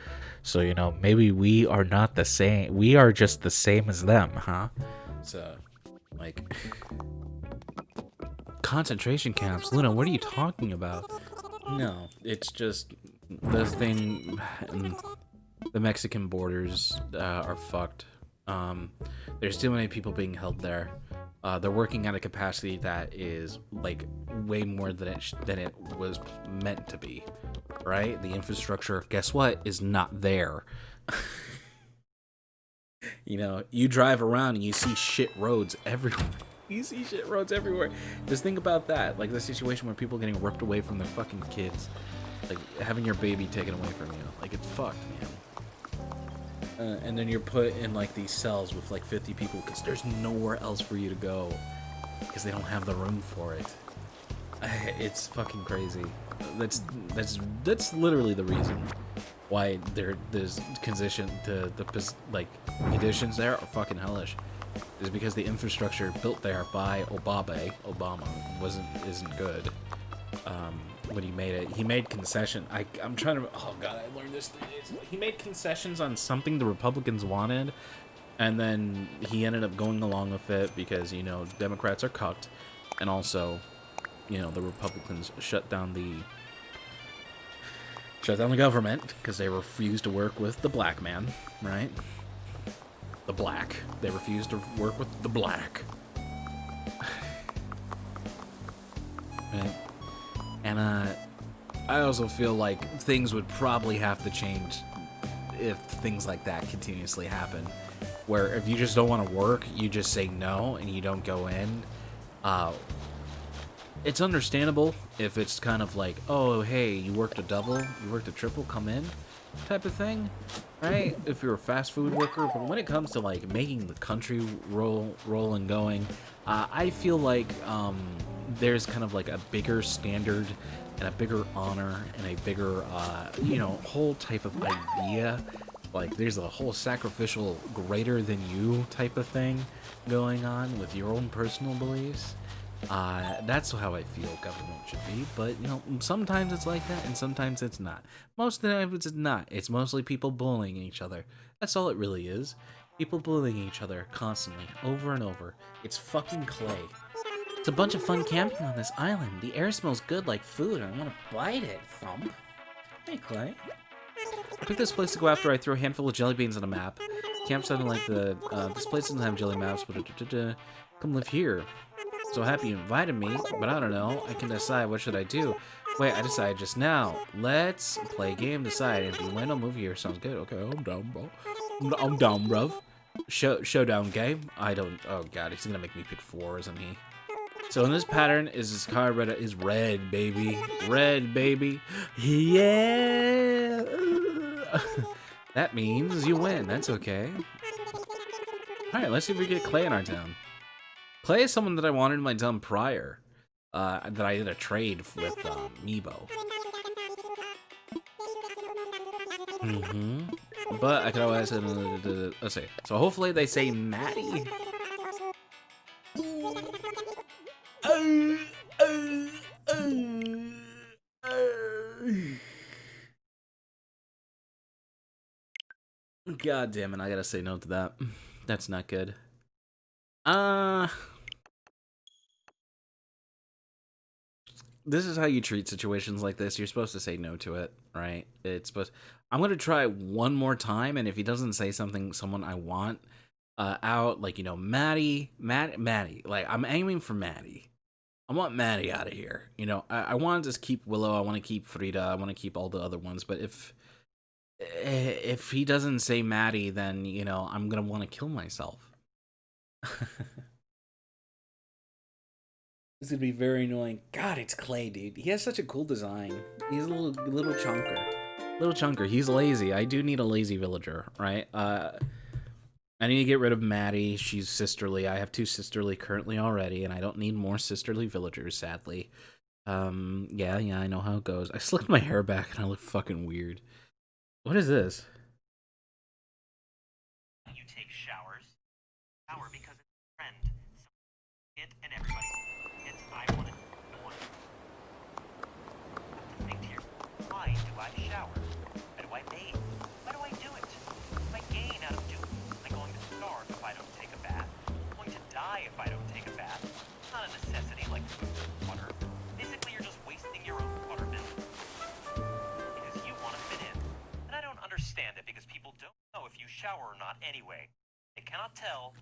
A: So, you know, maybe we are not the same. We are just the same as them, huh? So, like, concentration camps? Luna, what are you talking about? No, it's just the thing. The Mexican borders are fucked. There's too many people being held there. They're working at a capacity that is like way more than it was meant to be, right? The infrastructure, guess what, is not there. You know, you drive around and you see shit roads everywhere. You see shit roads everywhere. Just think about that, like the situation where people are getting ripped away from their fucking kids, like having your baby taken away from you. Like, it's fucked, man. And then you're put in like these cells with like 50 people because there's nowhere else for you to go because they don't have the room for it. It's fucking crazy. That's literally the reason why there's condition the like conditions there are fucking hellish. Is because the infrastructure built there by Obama isn't good. When he made it, he made concession. I'm trying to. Oh god, I learned this 3 days ago. He made concessions on something the Republicans wanted, and then he ended up going along with it because, you know, Democrats are cucked, and also, you know, the Republicans shut down the government because they refused to work with the black man, right? The black. They refused to work with the black. Right? And I also feel like things would probably have to change if things like that continuously happen. Where if you just don't want to work, you just say no and you don't go in. It's understandable if it's kind of like, oh, hey, you worked a double, you worked a triple, come in, type of thing, right? If you're a fast food worker. But when it comes to like making the country roll and going, I feel like there's kind of like a bigger standard and a bigger honor and a bigger, you know, whole type of idea. Like there's a whole sacrificial greater than you type of thing going on with your own personal beliefs. That's how I feel government should be, but you know, sometimes it's like that and sometimes it's not. Most of the time it's not. It's mostly people bullying each other. That's all it really is. People bullying each other constantly, over and over. It's fucking clay. It's a bunch of fun camping on this island. The air smells good like food and I want to bite it. Thump. Hey, Clay. I picked this place to go after I threw a handful of jelly beans on a map. Camp sounded like this place doesn't have jelly maps, but come live here. So happy you invited me, but I don't know. I can decide what should I do. Wait, I decided just now. Let's play a game, decide. If you win, I'll move here. Sounds good. Okay, I'm down, bro. I'm down, bruv. Showdown game. I don't. Oh god, he's gonna make me pick 4, isn't he? So in this pattern, is this card red? Is red, baby. Red, baby. Yeah. That means you win. That's okay. All right, let's see if we get Clay in our town. Clay is someone that I wanted in my town prior. That I did a trade with Meebo. But I could always let's see. So hopefully they say Maddie. God damn it, I gotta say no to that. That's not good. This is how you treat situations like this. You're supposed to say no to it, right? It's supposed. I'm gonna try one more time, and if he doesn't say someone I want out, like, you know, Maddie, like, I'm aiming for Maddie. I want Maddie out of here. You know, I want to just keep Willow. I want to keep Frida. I want to keep all the other ones. But if he doesn't say Maddie, then, you know, I'm gonna want to kill myself. This is gonna be very annoying. God, it's Clay, dude. He has such a cool design. He's a little chunker. Little chunker. He's lazy. I do need a lazy villager, right? I need to get rid of Maddie. She's sisterly. I have 2 sisterly currently already, and I don't need more sisterly villagers, sadly. Yeah, I know how it goes. I slicked my hair back, and I look fucking weird. What is this?
B: You take showers. Shower because it's a friend. It and everybody. It's I want it. To think here. Why do I shower? Why do I bathe? Why do I do it? I gain out of doing it. I'm going to starve if I don't take a bath. I'm going to die if I don't take a bath. It's not a necessity like food or water. Basically, you're just wasting your own water bill. Because you want to fit in. And I don't understand it because people don't know if you shower or not anyway. They cannot tell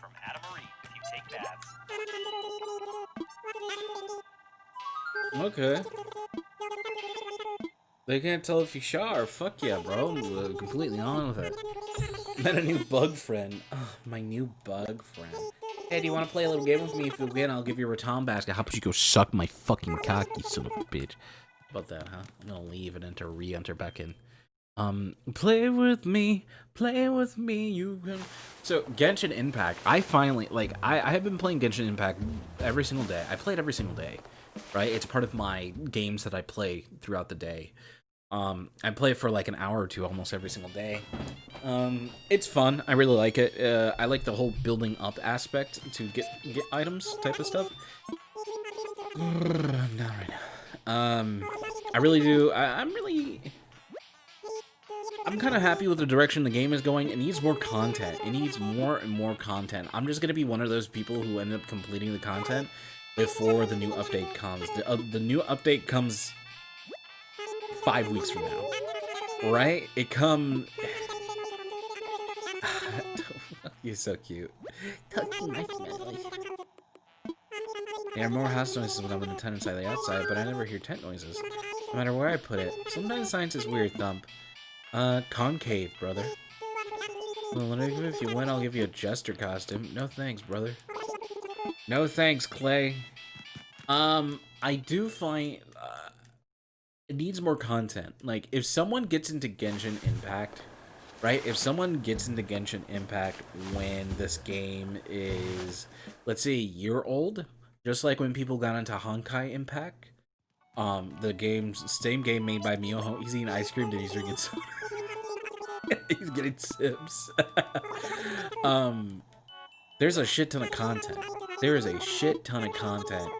B: from Adam or Eve if you take baths.
A: Okay. They can't tell if you shower. Fuck yeah, bro. I'm completely on with it. Met a new bug friend. Oh, my new bug friend. Hey, do you want to play a little game with me? If you win, I'll give you a rattan basket. How about you go suck my fucking cock, you son of a bitch? How about that, huh? I'm gonna leave and re-enter back in. Play with me, you can. So, Genshin Impact, I finally, like, I have been playing Genshin Impact every single day. I play it every single day, right? It's part of my games that I play throughout the day. I play it for like an hour or 2 almost every single day. It's fun. I really like it. I like the whole building up aspect to get items type of stuff. Not right now. I really do. I'm kind of happy with the direction the game is going. It needs more content. It needs more and more content. I'm just going to be one of those people who end up completing the content before the new update comes. The new update comes 5 weeks from now, right? It comes... You're so cute. There are more house noises when I'm in the tent inside the outside, but I never hear tent noises, no matter where I put it. Sometimes science is weird, Thump. Concave, brother. Well, if you win, I'll give you a jester costume. No thanks, brother. No thanks, Clay. I do find, it needs more content. Like, if someone gets into Genshin Impact, right? If someone gets into Genshin Impact when this game is, let's say, a year old, just like when people got into Honkai Impact, the same game made by Miyoho, he's eating ice cream and he's drinking soda. He's getting sips. There's a shit ton of content. There is a shit ton of content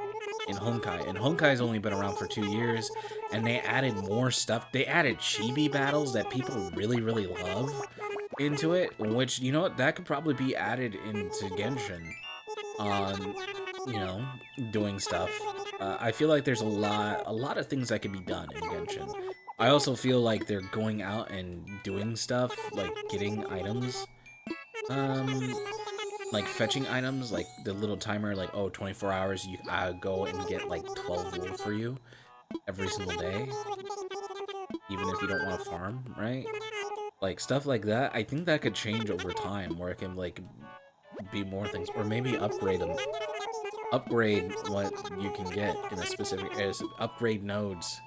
A: in Honkai, and Honkai's only been around for 2 years, and they added more stuff. They added chibi battles that people really, really love into it, which, you know what, that could probably be added into Genshin. You know, doing stuff. I feel like there's a lot of things that could be done in Genshin. I also feel like they're going out and doing stuff, like getting items, like fetching items, like the little timer, like, oh, 24 hours, you go and get like 12 wool for you every single day, even if you don't want to farm, right? Like stuff like that. I think that could change over time, where it can like be more things, or maybe upgrade them. Upgrade what you can get in a specific area, upgrade nodes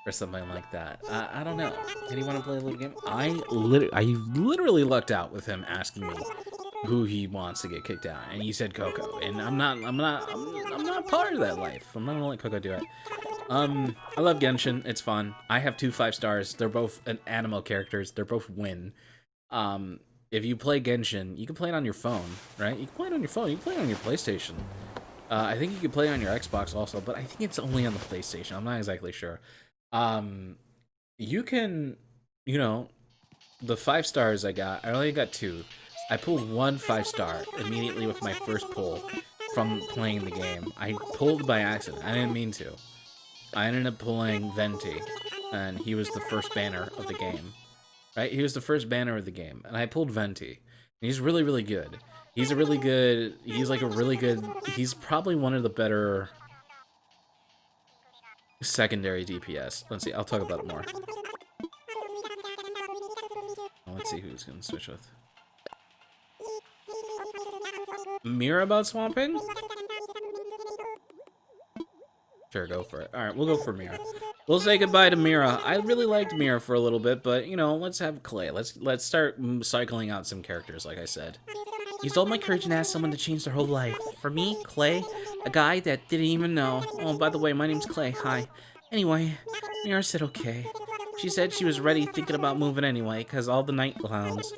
A: or something like that. I don't know. Did he want to play a little game? I literally lucked out with him asking me who he wants to get kicked out, and he said Coco, and I'm not part of that life. I'm not gonna let Coco do it. I love Genshin. It's fun. I have 2 5-stars. They're both animo characters. They're both win. If you play Genshin, you can play it on your phone, right? You can play it on your phone. You can play it on your PlayStation. I think you can play it on your Xbox also, but I think it's only on the PlayStation. I'm not exactly sure. You can, you know, the 5 stars I only got 2. I pulled 1 5-star immediately with my first pull from playing the game. I pulled by accident. I didn't mean to. I ended up pulling Venti, and he was the first banner of the game. Right? He was the first banner of the game, and I pulled Venti. He's really, really good. He's probably one of the better secondary DPS. Let's see, I'll talk about it more. Let's see who's gonna switch with. Mira about swamping? Sure, go for it. Alright, we'll go for Mira. We'll say goodbye to Mira. I really liked Mira for a little bit, but, you know, let's have Clay. Let's start cycling out some characters, like I said. Used all my courage and asked someone to change their whole life. For me, Clay, a guy that didn't even know. Oh, by the way, my name's Clay. Hi. Anyway, Mira said okay. She said she was ready, thinking about moving anyway, because all the night clowns.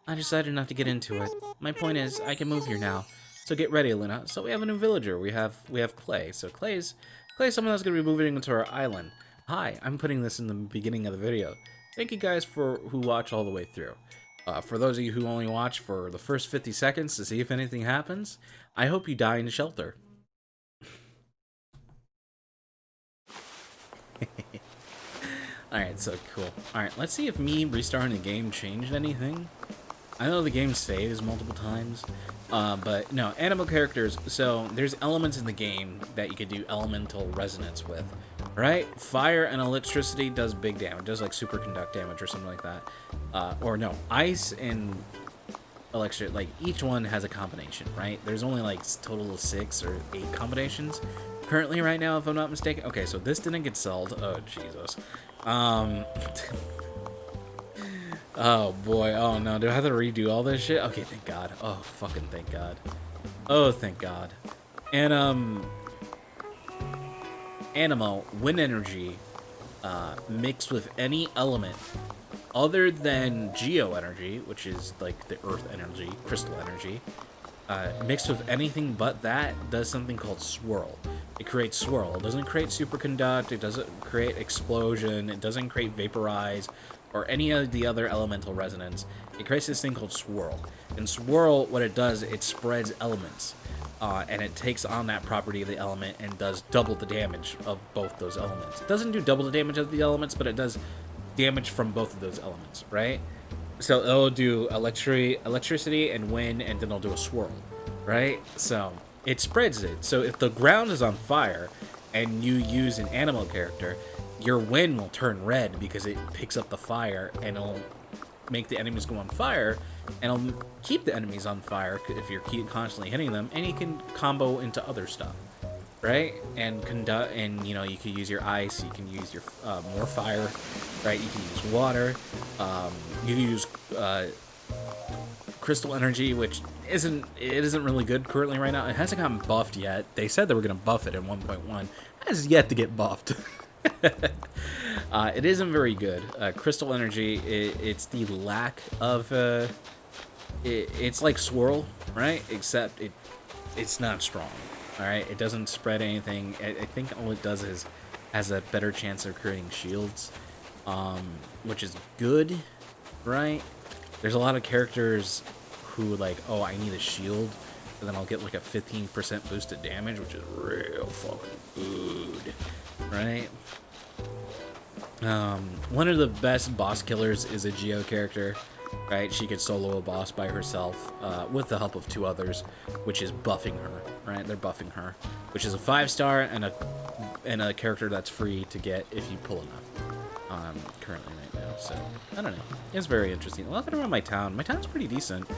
A: I decided not to get into it. My point is, I can move here now. So get ready, Luna. So we have a new villager. We have Clay. So Clay's someone that's going to be moving into our island. Hi, I'm putting this in the beginning of the video. Thank you guys who watch all the way through. For those of you who only watch for the first 50 seconds to see if anything happens, I hope you die in a shelter. Alright, so cool. Alright, let's see if me restarting the game changed anything. I know the game saves multiple times, but no, animal characters, so there's elements in the game that you could do elemental resonance with, right? Fire and electricity does big damage, does like superconduct damage or something like that. Or no, ice and electric, like each one has a combination, right? There's only like total of 6 or 8 combinations currently right now, if I'm not mistaken. Okay, so this didn't get sold. Oh, Jesus. Oh boy, oh no, do I have to redo all this shit? Okay, thank God. Oh, fucking thank God. Oh, thank God. And, Animo, wind energy, mixed with any element other than geo energy, which is like the earth energy, crystal energy, mixed with anything but that, does something called swirl. It creates swirl. It doesn't create superconduct, it doesn't create explosion, it doesn't create vaporize, or any of the other elemental resonance. It creates this thing called swirl. And swirl, what it does, it spreads elements. And it takes on that property of the element and does double the damage of both those elements. It doesn't do double the damage of the elements, but it does damage from both of those elements, right? So it'll do electricity and wind, and then it'll do a swirl, right? So it spreads it. So if the ground is on fire and you use an animal character, your wind will turn red because it picks up the fire and it'll make the enemies go on fire, and it'll keep the enemies on fire if you're constantly hitting them, and you can combo into other stuff, right? And you know, you can use your ice, you can use your more fire, right? You can use water, you can use crystal energy, which isn't really good currently right now. It hasn't gotten buffed yet. They said they were gonna buff it in 1.1. It has yet to get buffed. It isn't very good. Crystal energy, it's the lack of it's like swirl, right? Except it's not strong. All right, it doesn't spread anything. I think all it does is has a better chance of creating shields, which is good, right? There's a lot of characters who like, oh, I need a shield, and then I'll get like a 15% boosted damage, which is real fucking good, right? One of the best boss killers is a Geo character, right? She could solo a boss by herself with the help of 2 others, which is buffing her, right? They're buffing her, which is a 5-star and a character that's free to get if you pull enough. Currently right now, so I don't know. It's very interesting. Looking around my town. My town's pretty decent.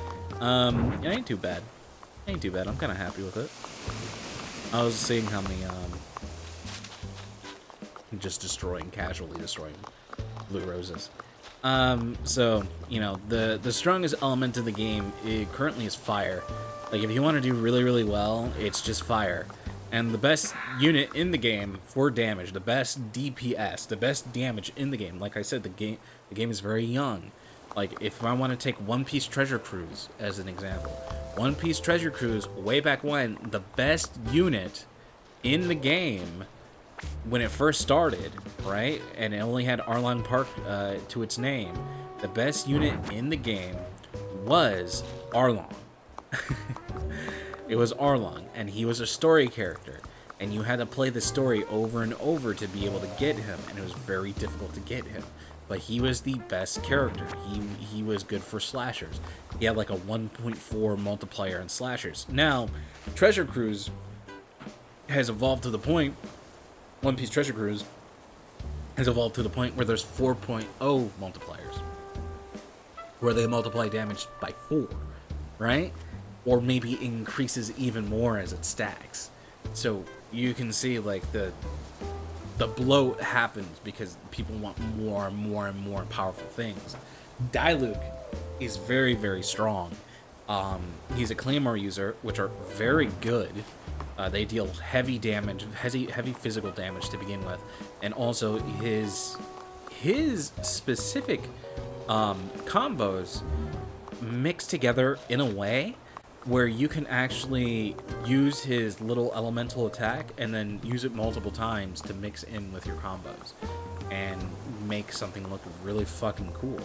A: It ain't too bad. Ain't too bad. I'm kind of happy with it. I was seeing how many just casually destroying blue roses. So, you know, the strongest element of the game currently is fire. Like, if you want to do really, really well, it's just fire. And the best unit in the game for damage, the best DPS, the best damage in the game. Like I said, the game is very young. Like, if I want to take One Piece Treasure Cruise as an example, One Piece Treasure Cruise, way back when, the best unit in the game when it first started, right? And it only had Arlong Park to its name. The best unit in the game was Arlong. It was Arlong, and he was a story character. And you had to play the story over and over to be able to get him, and it was very difficult to get him. But he was the best character. He was good for slashers. He had like a 1.4 multiplier in slashers. Now, Treasure Cruise has evolved to the point, One Piece Treasure Cruise has evolved to the point where there's 4.0 multipliers. Where they multiply damage by 4, right? Or maybe increases even more as it stacks. So you can see like the bloat happens because people want more and more and more powerful things. Diluc is very, very strong. He's a Claymore user, which are very good. They deal heavy damage, heavy physical damage to begin with, and also his specific combos mix together in a way where you can actually use his little elemental attack and then use it multiple times to mix in with your combos and make something look really fucking cool.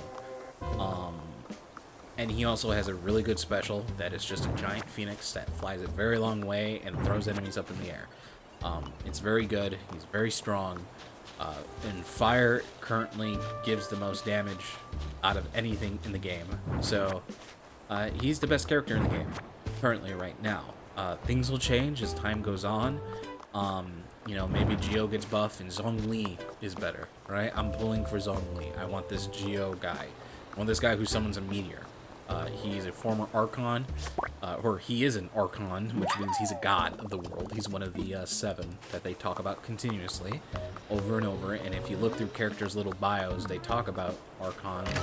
A: And he also has a really good special that is just a giant phoenix that flies a very long way and throws enemies up in the air. It's very good. He's very strong. And fire currently gives the most damage out of anything in the game. So he's the best character in the game currently right now. Things will change as time goes on. You know, maybe Geo gets buff and Zhongli is better, right? I'm pulling for Zhongli. I want this Geo guy. I want this guy who summons a meteor. He's a former Archon, or he is an Archon, which means he's a god of the world. He's one of the 7 that they talk about continuously, over and over. And if you look through characters' little bios, they talk about Archon and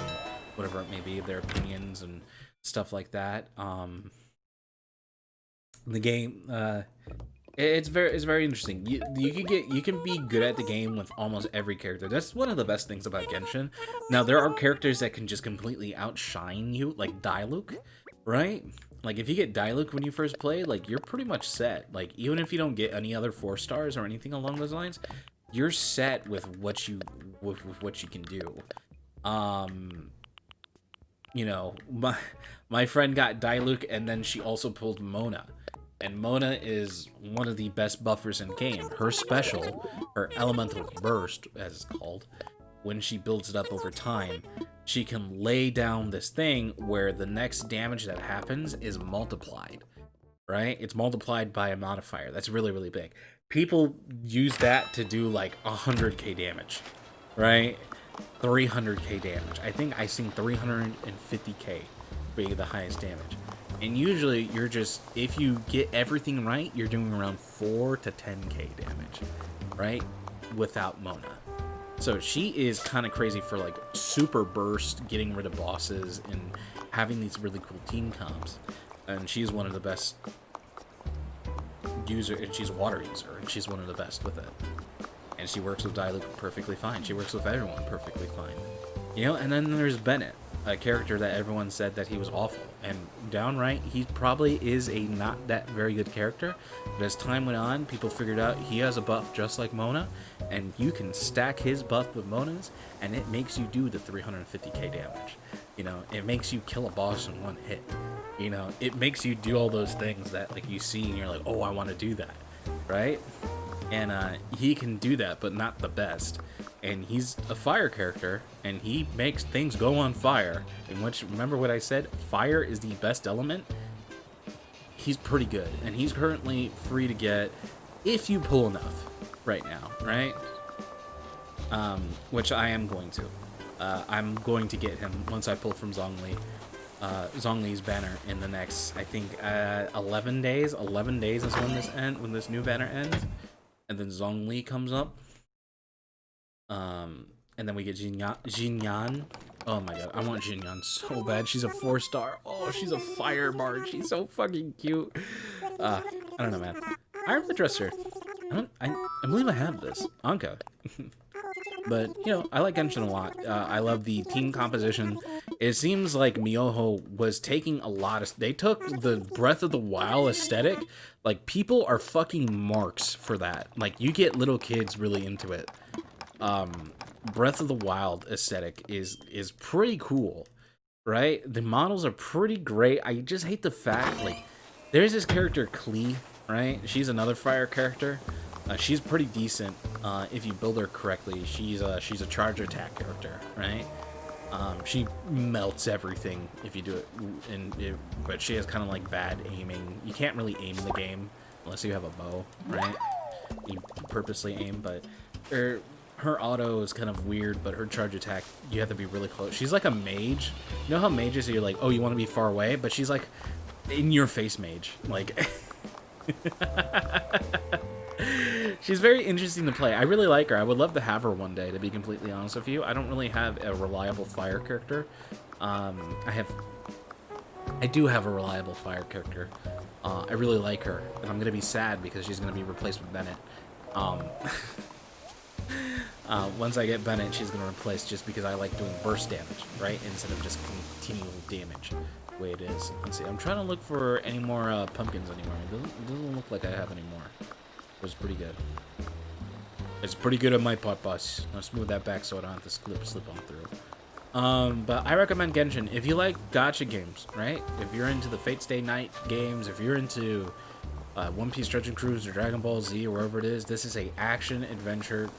A: whatever it may be, their opinions and stuff like that. The game, it's very interesting. You can be good at the game with almost every character. That's one of the best things about Genshin. Now there are characters that can just completely outshine you, like Diluc, right? Like if you get Diluc when you first play, like you're pretty much set. Like even if you don't get any other 4 stars or anything along those lines, you're set with what you can do. You know, my friend got Diluc and then she also pulled Mona. And Mona is one of the best buffers in game. Her special, her elemental burst, as it's called, when she builds it up over time, she can lay down this thing where the next damage that happens is multiplied, right? It's multiplied by a modifier. That's really, really big. People use that to do like 100k damage, right? 300k damage. I think I've seen 350k being the highest damage. And usually you're just, if you get everything right, you're doing around 4 to 10k damage, right? Without Mona. So she is kind of crazy for like super burst, getting rid of bosses, and having these really cool team comps. And she's one of the best user, and she's a water user, and she's one of the best with it. And she works with Diluc perfectly fine. She works with everyone perfectly fine. You know, and then there's Bennett, a character that everyone said that he was awful. And downright, he probably is a not that very good character. But as time went on, people figured out he has a buff just like Mona. And you can stack his buff with Mona's, and it makes you do the 350k damage. You know, it makes you kill a boss in one hit. You know, it makes you do all those things that like you see and you're like, oh, I want to do that. Right? And he can do that, but not the best. And he's a fire character, and he makes things go on fire. In which, remember what I said? Fire is the best element. He's pretty good, and he's currently free to get if you pull enough right now, right? Which I am going to. I'm going to get him once I pull from Zhongli. Zhongli's banner in the next, I think, 11 days. 11 days is when this new banner ends. And then Zhongli comes up. And then we get Jinyan. Oh my god, I want Jinyan so bad. She's a 4-star. Oh, she's a fire bard. She's so fucking cute. I don't know, man. Iron Dresser. I believe I have this. Anka. But, you know, I like Genshin a lot. I love the team composition. It seems like Miyoho was taking a lot of... They took the Breath of the Wild aesthetic. Like, people are fucking marks for that. Like, you get little kids really into it. Breath of the Wild aesthetic is pretty cool, right? The models are pretty great. I just hate the fact, like, there's this character, Klee, right? She's another fire character. She's pretty decent if you build her correctly. She's a charge attack character, right? She melts everything if you do it, but she has kind of like bad aiming. You can't really aim the game unless you have a bow, right? You purposely aim, but her auto is kind of weird, but her charge attack, you have to be really close. She's like a mage. You know how mages, you're like, oh, you want to be far away? But she's like in your face mage. Like, she's very interesting to play. I really like her. I would love to have her one day, to be completely honest with you. I don't really have a reliable fire character. I do have a reliable fire character. I really like her, and I'm going to be sad because she's going to be replaced with Bennett. Once I get Bennett, she's going to replace just because I like doing burst damage, right? Instead of just continual damage, the way it is. Let's see. I'm trying to look for any more pumpkins anymore. It doesn't look like I have any more. It was pretty good. It's pretty good on my part, boss. I'll smooth that back so I don't have to slip on through. But I recommend Genshin. If you like gacha games, right? If you're into the Fate Stay Night games, if you're into One Piece Treasure Cruise or Dragon Ball Z or wherever it is, this is a action-adventure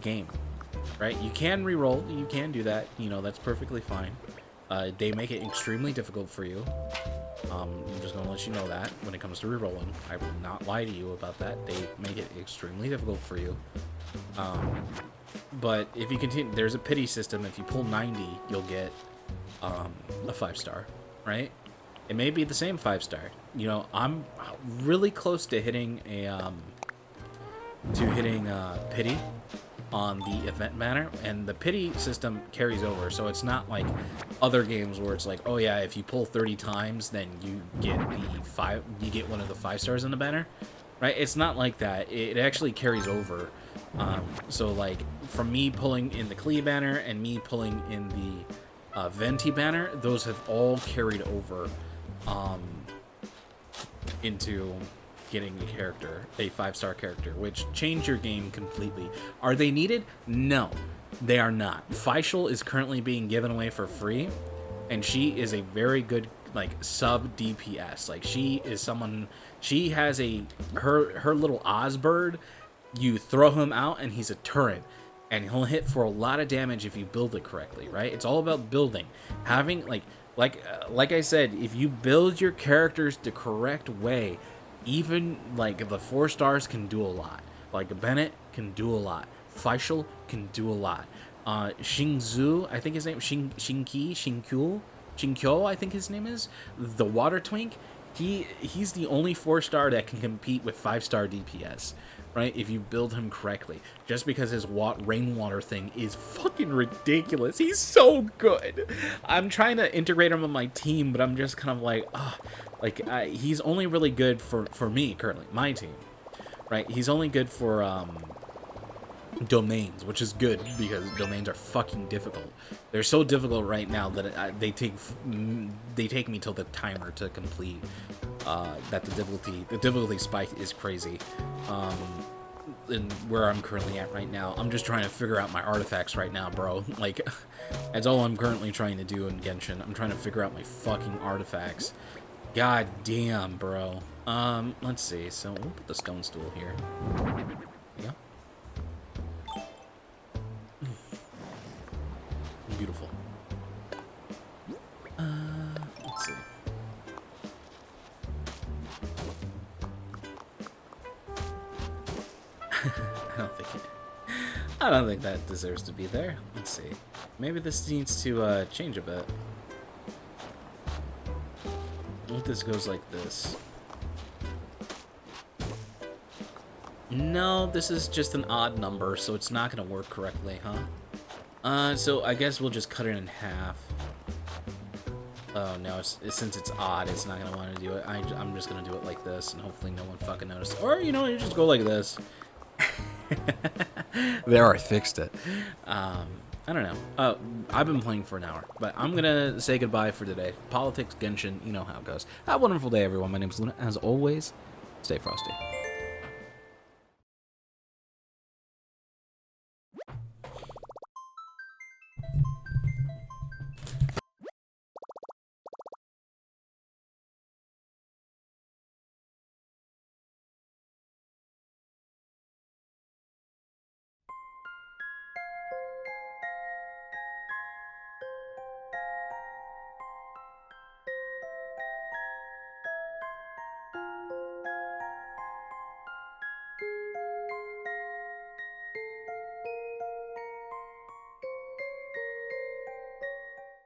A: game, right? You can re-roll. You can do that. You know, that's perfectly fine. They make it extremely difficult for you. I'm just going to let you know that when it comes to re-rolling. I will not lie to you about that. They make it extremely difficult for you. But if you continue, there's a pity system. If you pull 90, you'll get a 5-star, right? It may be the same 5-star. You know, I'm really close to hitting a pity on the event banner, and the pity system carries over, so it's not like other games where it's like, oh yeah, if you pull 30 times, then you get one of the 5 stars in the banner, right? It's not like that. It actually carries over. So like from me pulling in the Klee banner and me pulling in the Venti banner, those have all carried over into getting a character, a 5-star character, which changed your game completely. Are they needed? No, they are not. Faisal is currently being given away for free, and she is a very good, like, sub DPS. Like, she is someone, she has her little Ozbird. You throw him out and he's a turret, and he'll hit for a lot of damage if you build it correctly, right? It's all about building. Having, like I said, if you build your characters the correct way, even, like, the 4 stars can do a lot. Like, Bennett can do a lot. Faisal can do a lot. Xingzhu, I think his name, Xinkyo, I think his name is, the Water Twink, he's the only 4-star that can compete with 5-star DPS, right? If you build him correctly. Just because his rainwater thing is fucking ridiculous. He's so good. I'm trying to integrate him on my team, but I'm just kind of like, he's only really good for me currently, my team, right? He's only good for domains, which is good because domains are fucking difficult. They're so difficult right now that they take me till the timer to complete. That the difficulty spike is crazy. And where I'm currently at right now, I'm just trying to figure out my artifacts right now, bro. Like, that's all I'm currently trying to do in Genshin. I'm trying to figure out my fucking artifacts. God damn, bro. Let's see. So we'll put the stone stool here. Yeah. Beautiful. Let's see. I don't think that deserves to be there. Let's see. Maybe this needs to change a bit. What if this goes like this? No, this is just an odd number, so it's not going to work correctly, huh? So I guess we'll just cut it in half. Oh no, since it's odd, it's not gonna want to do it. I'm just gonna do it like this, and hopefully no one fucking notices. Or, you know, you just go like this. There, I fixed it. I don't know. I've been playing for an hour, but I'm gonna say goodbye for today. Politics, Genshin, you know how it goes. Have a wonderful day, everyone. My name's Luna. As always, stay frosty.